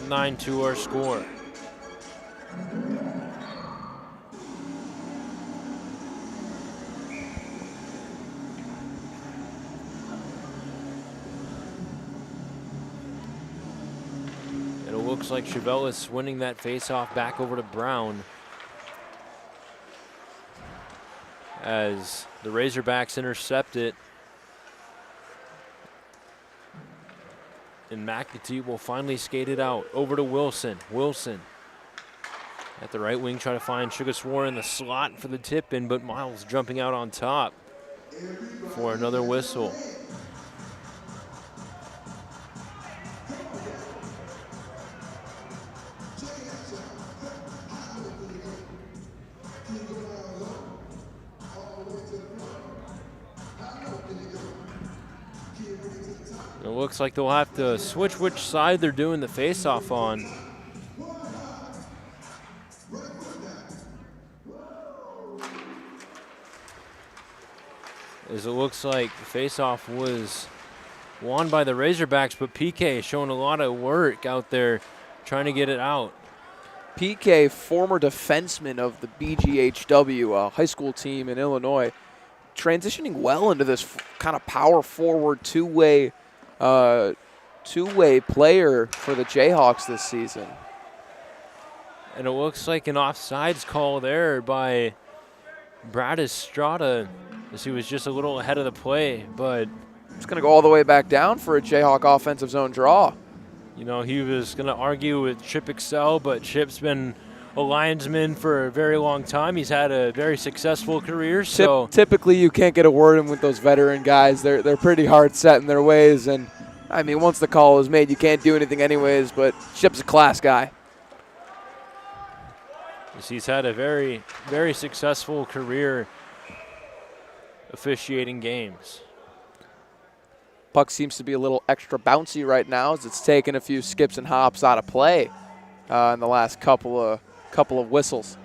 9-2 our score. And it looks like Chevelis winning that faceoff back over to Brown. As the Razorbacks intercept it. And McAtee will finally skate it out. Over to Wilson. Wilson at the right wing trying to find Sugaswar in the slot for the tip in, but Miles jumping out on top for another whistle. It looks like they'll have to switch which side they're doing the face-off on. As it looks like the face-off was won by the Razorbacks, but PK showing a lot of work out there trying to get it out. PK, former defenseman of the BGHW, a high school team in Illinois, transitioning well into this kind of power forward two-way two-way player for the Jayhawks this season. And it looks like an offsides call there by Brad Estrada, as he was just a little ahead of the play. But it's going to go all the way back down for a Jayhawk offensive zone draw. You know, he was going to argue with Chip Excel, but Chip's been a linesman for a very long time. He's had a very successful career. So typically you can't get a word in with those veteran guys. They're pretty hard set in their ways. And, I mean, once the call is made, you can't do anything anyways. But Chip's a class guy. He's had a very, very successful career officiating games. Puck seems to be a little extra bouncy right now as it's taken a few skips and hops out of play in the last couple of whistles.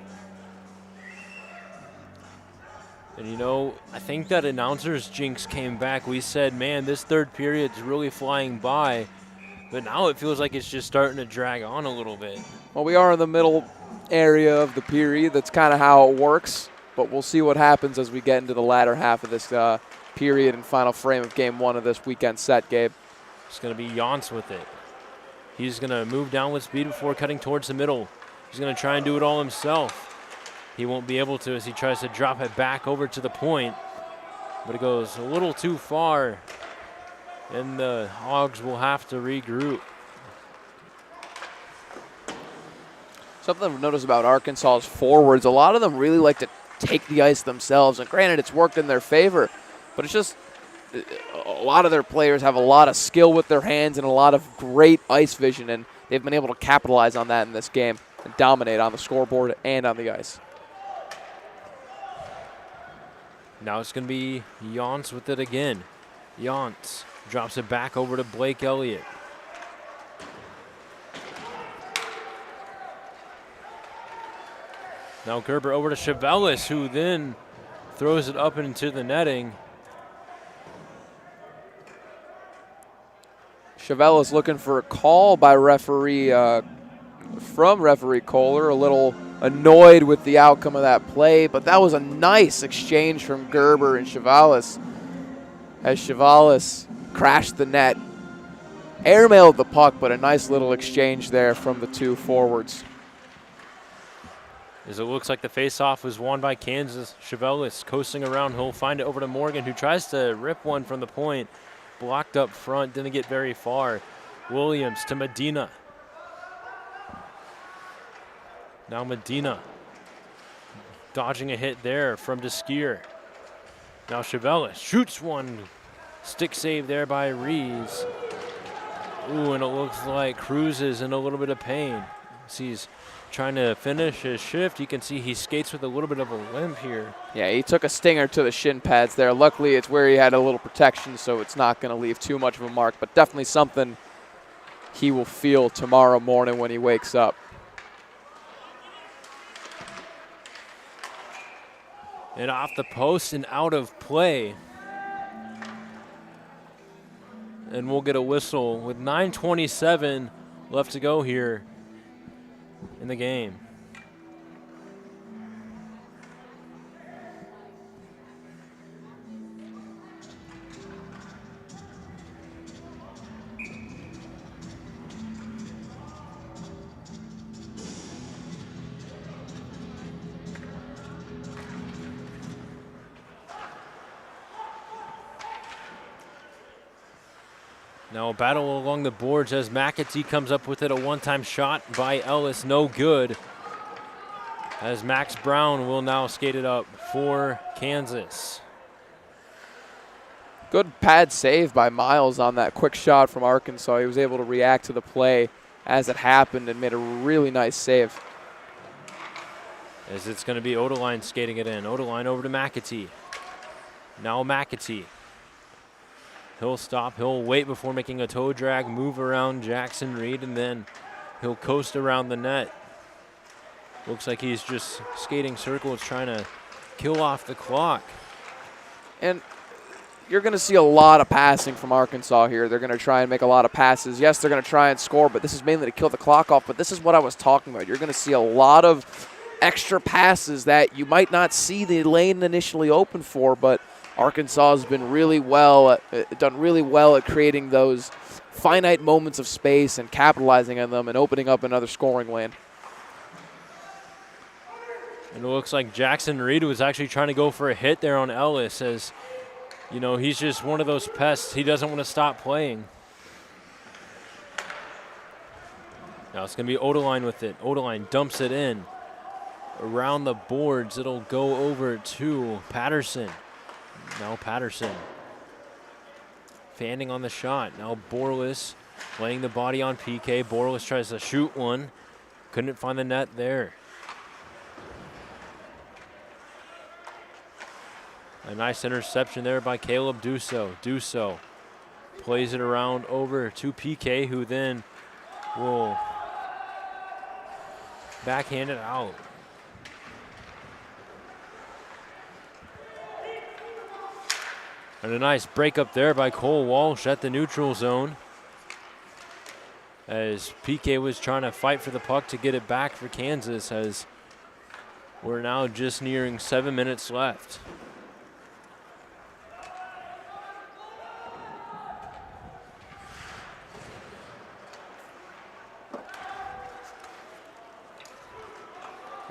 And, you know, I think that announcer's jinx came back. We said, man, this third period's really flying by. But now it feels like it's just starting to drag on a little bit. Well, we are in the middle area of the period. That's kind of how it works. But we'll see what happens as we get into the latter half of this period and final frame of game one of this weekend set, Gabe. It's going to be Jans with it. He's going to move down with speed before cutting towards the middle. He's going to try and do it all himself. He won't be able to as he tries to drop it back over to the point. But it goes a little too far, and the Hogs will have to regroup. Something I've noticed about Arkansas's forwards, a lot of them really like to take the ice themselves. And granted, it's worked in their favor, but it's just a lot of their players have a lot of skill with their hands and a lot of great ice vision, and they've been able to capitalize on that in this game and dominate on the scoreboard and on the ice. Now it's going to be Jans with it again. Jans drops it back over to Blake Elliott. Now Gerber over to Chevelis, who then throws it up into the netting. Chevelis looking for a call by referee from referee Kohler, a little annoyed with the outcome of that play, but that was a nice exchange from Gerber and Chevelis as Chevelis crashed the net. Airmailed the puck, but a nice little exchange there from the two forwards. As it looks like the faceoff was won by Kansas. Chevelis coasting around. He'll find it over to Morgan, who tries to rip one from the point. Blocked up front, didn't get very far. Williams to Medina. Now Medina dodging a hit there from DeSkier. Now Chevelis shoots one. Stick save there by Reeves. Ooh, and it looks like Cruz is in a little bit of pain. He's trying to finish his shift. You can see he skates with a little bit of a limp here. Yeah, he took a stinger to the shin pads there. Luckily, it's where he had a little protection, so it's not going to leave too much of a mark, but definitely something he will feel tomorrow morning when he wakes up. And off the post and out of play. And we'll get a whistle with 9:27 left to go here in the game. Now a battle along the boards as McAtee comes up with it. A one-time shot by Ellis, no good. As Max Brown will now skate it up for Kansas. Good pad save by Miles on that quick shot from Arkansas. He was able to react to the play as it happened and made a really nice save. As it's going to be Odeline skating it in. Odeline over to McAtee. Now McAtee. He'll stop, he'll wait before making a toe drag, move around Jackson Reed, and then he'll coast around the net. Looks like he's just skating circles, trying to kill off the clock. And you're going to see a lot of passing from Arkansas here. They're going to try and make a lot of passes. Yes, they're going to try and score, but this is mainly to kill the clock off. But this is what I was talking about. You're going to see a lot of extra passes that you might not see the lane initially open for, but Arkansas has been really well, done really well at creating those finite moments of space and capitalizing on them and opening up another scoring lane. And it looks like Jackson Reed was actually trying to go for a hit there on Ellis, as, you know, he's just one of those pests. He doesn't want to stop playing. Now it's going to be Odeline with it. Odeline dumps it in. Around the boards, it'll go over to Patterson. Now Patterson fanning on the shot. Now Borlis laying the body on PK. Borlis tries to shoot one. Couldn't find the net there. A nice interception there by Caleb Dusso. Dusso plays it around over to PK, who then will backhand it out. And a nice break up there by Cole Walsh at the neutral zone, as PK was trying to fight for the puck to get it back for Kansas, as we're now just nearing 7 minutes left.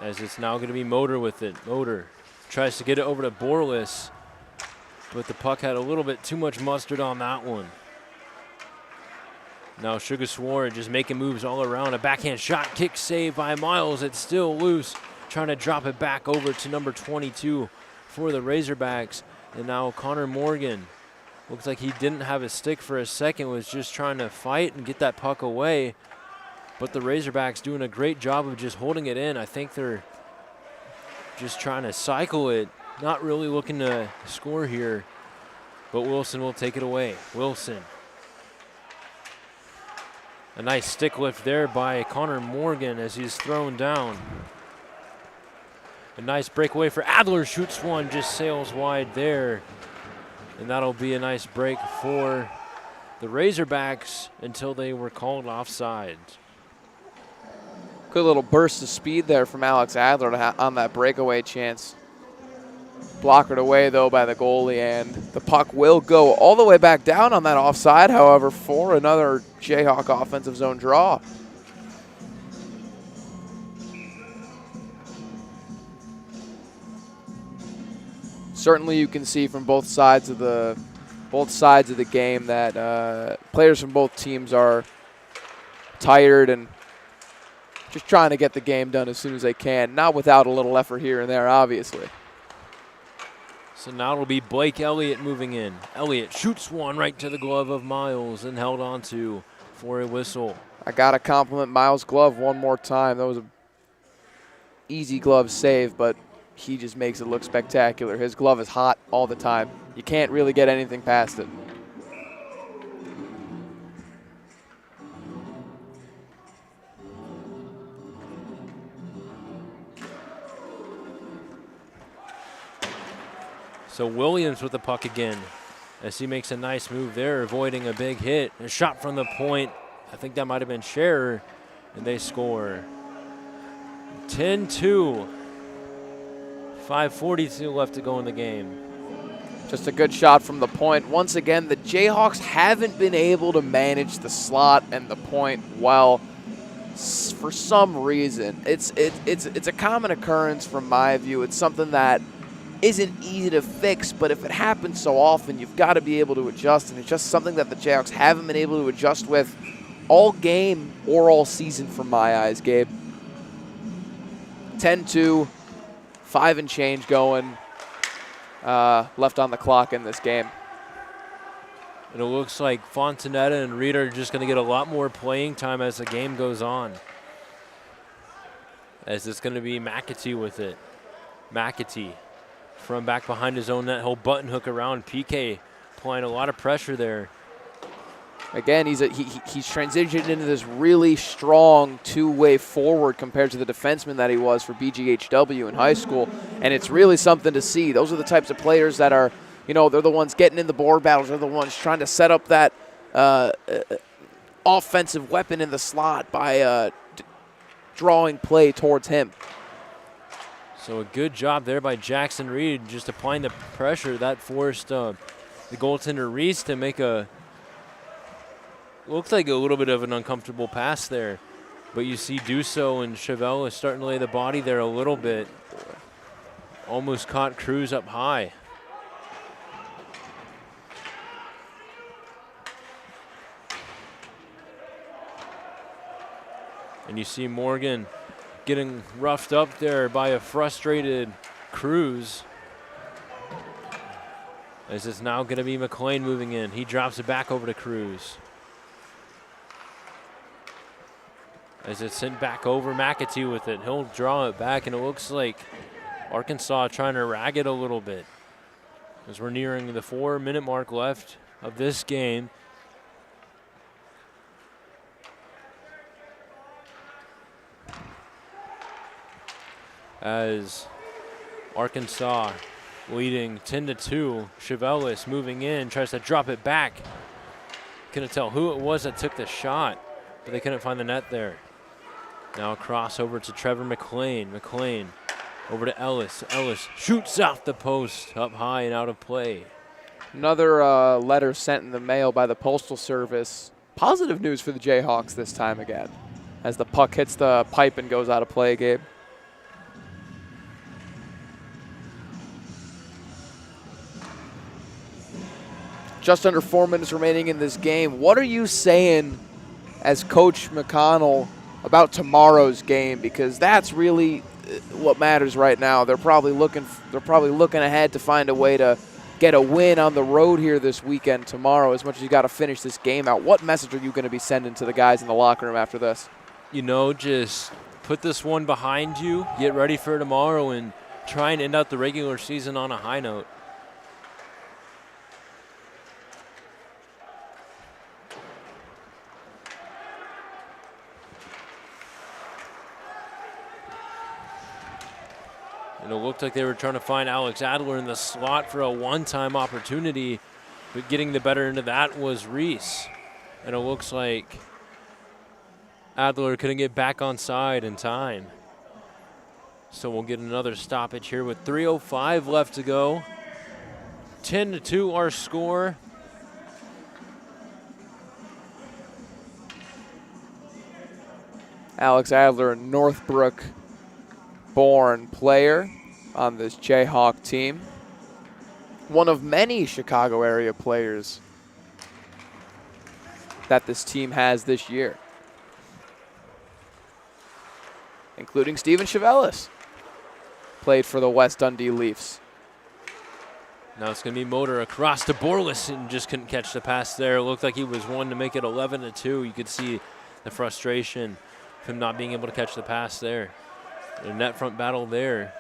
As it's now going to be Motor with it. Motor tries to get it over to Borlis, but the puck had a little bit too much mustard on that one. Now Sugar Sword just making moves all around. A backhand shot, kick save by Miles. It's still loose. Trying to drop it back over to number 22 for the Razorbacks. And now Connor Morgan. Looks like he didn't have a stick for a second, was just trying to fight and get that puck away. But the Razorbacks doing a great job of just holding it in. I think they're just trying to cycle it, not really looking to score here. But Wilson will take it away. Wilson. A nice stick lift there by Connor Morgan as he's thrown down. A nice breakaway for Adler, shoots one, just sails wide there. And that'll be a nice break for the Razorbacks until they were called offside. Good little burst of speed there from Alex Adler on that breakaway chance. Blockered away, though, by the goalie, and the puck will go all the way back down on that offside, however, for another Jayhawk offensive zone draw. Certainly you can see from both sides of the game that players from both teams are tired and just trying to get the game done as soon as they can, not without a little effort here and there, obviously. So now it'll be Blake Elliott moving in. Elliott shoots one right to the glove of Miles and held on to for a whistle. I got to compliment Miles' glove one more time. That was an easy glove save, but he just makes it look spectacular. His glove is hot all the time. You can't really get anything past it. So Williams with the puck again as he makes a nice move there, avoiding a big hit. A shot from the point. I think that might have been Scherer, and they score. 10-2. 5:42 left to go in the game. Just a good shot from the point. Once again, the Jayhawks haven't been able to manage the slot and the point well for some reason. It's a common occurrence from my view. It's something that isn't easy to fix, but if it happens so often, you've got to be able to adjust, and it's just something that the Jayhawks haven't been able to adjust with all game or all season from my eyes, Gabe. 10-2, 5 and change going left on the clock in this game. And it looks like Fontanetta and Reed are just going to get a lot more playing time as the game goes on, as it's going to be McAtee with it. McAtee from back behind his own net. He'll button hook around. PK applying a lot of pressure there. Again, he's transitioned into this really strong two-way forward compared to the defenseman that he was for BGHW in high school, and it's really something to see. Those are the types of players that are, you know, they're the ones getting in the board battles. They're the ones trying to set up that offensive weapon in the slot by drawing play towards him. So a good job there by Jackson Reed, just applying the pressure. That forced the goaltender Reese to make a looked like a little bit of an uncomfortable pass there. But you see Dusso and Chevelle is starting to lay the body there a little bit. Almost caught Cruz up high. And you see Morgan getting roughed up there by a frustrated Cruz. As it's now going to be McLean moving in. He drops it back over to Cruz. As it's sent back over, McAtee with it. He'll draw it back, and it looks like Arkansas trying to rag it a little bit. As we're nearing the 4-minute mark left of this game. As Arkansas leading 10-2. Chevelis moving in, tries to drop it back. Couldn't tell who it was that took the shot, but they couldn't find the net there. Now a cross over to Trevor McLean. McLean over to Ellis. Ellis shoots off the post, up high and out of play. Another letter sent in the mail by the Postal Service. Positive news for the Jayhawks this time again, as the puck hits the pipe and goes out of play, Gabe. Just under 4 minutes remaining in this game. What are you saying as Coach McConnell about tomorrow's game? Because that's really what matters right now. They're probably looking ahead to find a way to get a win on the road here this weekend tomorrow, as much as you got to finish this game out. What message are you going to be sending to the guys in the locker room after this? You know, just put this one behind you, get ready for tomorrow, and try and end out the regular season on a high note. And it looked like they were trying to find Alex Adler in the slot for a one-time opportunity, but getting the better end of that was Reese. And it looks like Adler couldn't get back on side in time. So we'll get another stoppage here with 3:05 left to go. 10-2 our score. Alex Adler, a Northbrook-born player on this Jayhawk team. One of many Chicago area players that this team has this year, including Steven Chevelis, played for the West Dundee Leafs. Now it's going to be Motor across to Borlis and just couldn't catch the pass there. It looked like he was one to make it 11-2. You could see the frustration of him not being able to catch the pass there. The net front battle there.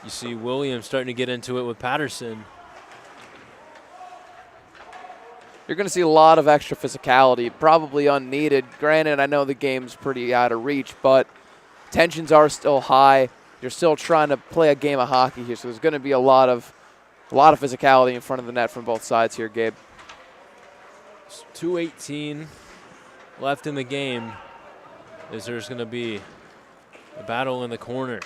You see Williams starting to get into it with Patterson. You're going to see a lot of extra physicality, probably unneeded. Granted, I know the game's pretty out of reach, but tensions are still high. You're still trying to play a game of hockey here, so there's going to be a lot of physicality in front of the net from both sides here, Gabe. 2:18 left in the game. Is there's going to be a battle in the corner.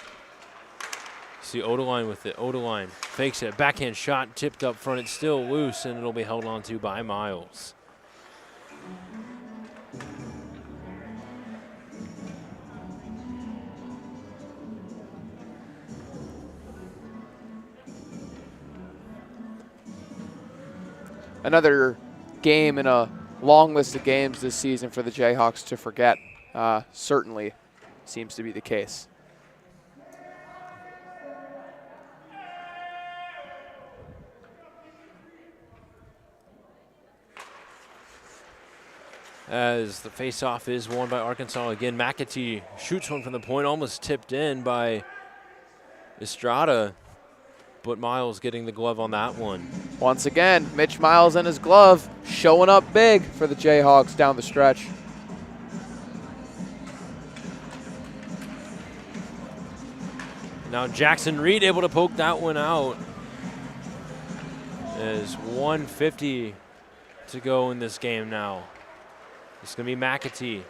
See Odeline with it. Odeline fakes it. Backhand shot tipped up front. It's still loose, and it'll be held on to by Miles. Another game in a long list of games this season for the Jayhawks to forget. Certainly seems to be the case. As the faceoff is won by Arkansas again. McAtee shoots one from the point, almost tipped in by Estrada, but Miles getting the glove on that one. Once again, Mitch Miles and his glove showing up big for the Jayhawks down the stretch. Now Jackson Reed able to poke that one out. There's 1:50 to go in this game now. It's going to be McAtee.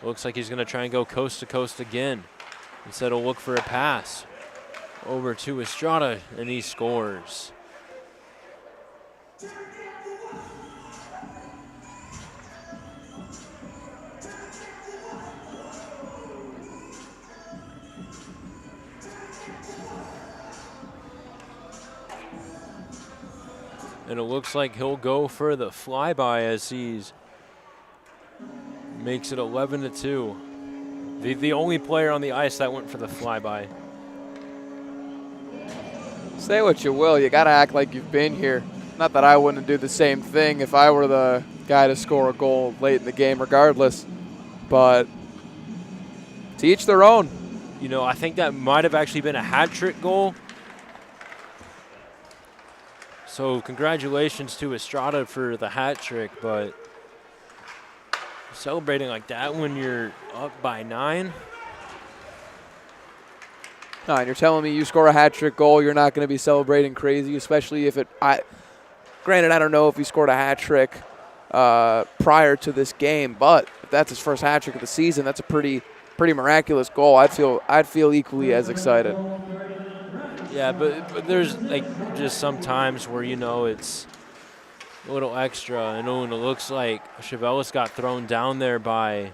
Looks like he's going to try and go coast to coast again. Instead, he'll look for a pass over to Estrada, and he scores. And it looks like he'll go for the flyby as he's makes it 11-2. The only player on the ice that went for the flyby. Say what you will, you got to act like you've been here. Not that I wouldn't do the same thing if I were the guy to score a goal late in the game regardless. But to each their own. You know, I think that might have actually been a hat trick goal. So congratulations to Estrada for the hat trick, but celebrating like that when you're up by 9. No, and you're telling me you score a hat trick goal, you're not going to be celebrating crazy, especially if it. Granted, I don't know if he scored a hat trick prior to this game, but if that's his first hat trick of the season, that's a pretty miraculous goal. I'd feel equally as excited. Yeah, but there's like just some times where, you know, it's a little extra. And it looks like Chevelis got thrown down there by,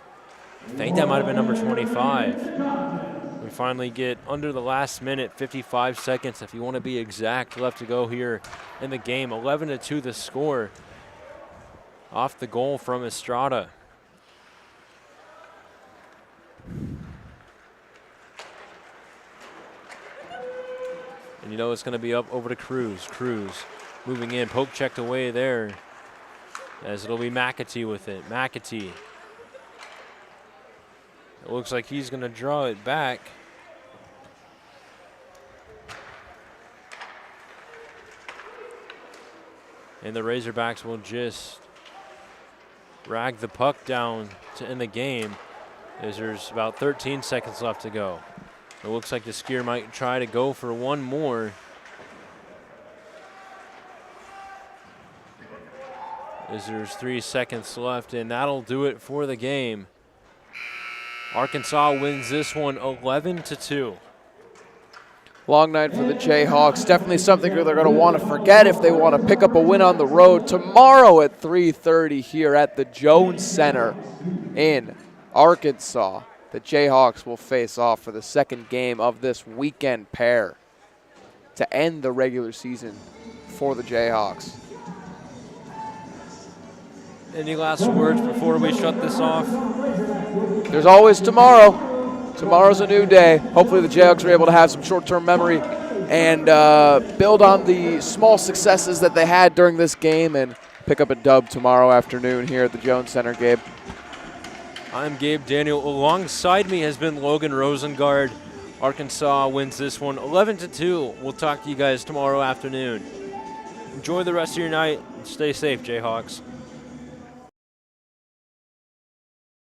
I think that might have been number 25. We finally get under the last minute, 55 seconds, if you want to be exact, left to go here in the game. 11-2 the score off the goal from Estrada. And you know it's going to be up over to Cruz. Cruz moving in, poke checked away there, as it'll be McAtee with it. McAtee. It looks like he's going to draw it back. And the Razorbacks will just rag the puck down to end the game, as there's about 13 seconds left to go. It looks like the skier might try to go for one more. As there's 3 seconds left, and that'll do it for the game. Arkansas wins this one 11-2. Long night for the Jayhawks. Definitely something they're going to want to forget if they want to pick up a win on the road tomorrow at 3:30 here at the Jones Center in Arkansas. The Jayhawks will face off for the second game of this weekend pair to end the regular season for the Jayhawks. Any last words before we shut this off? There's always tomorrow. Tomorrow's a new day. Hopefully the Jayhawks are able to have some short-term memory and build on the small successes that they had during this game and pick up a dub tomorrow afternoon here at the Jones Center, Gabe. I'm Gabe Daniel. Alongside me has been Logan Rosengard. Arkansas wins this one 11-2. We'll talk to you guys tomorrow afternoon. Enjoy the rest of your night and stay safe, Jayhawks.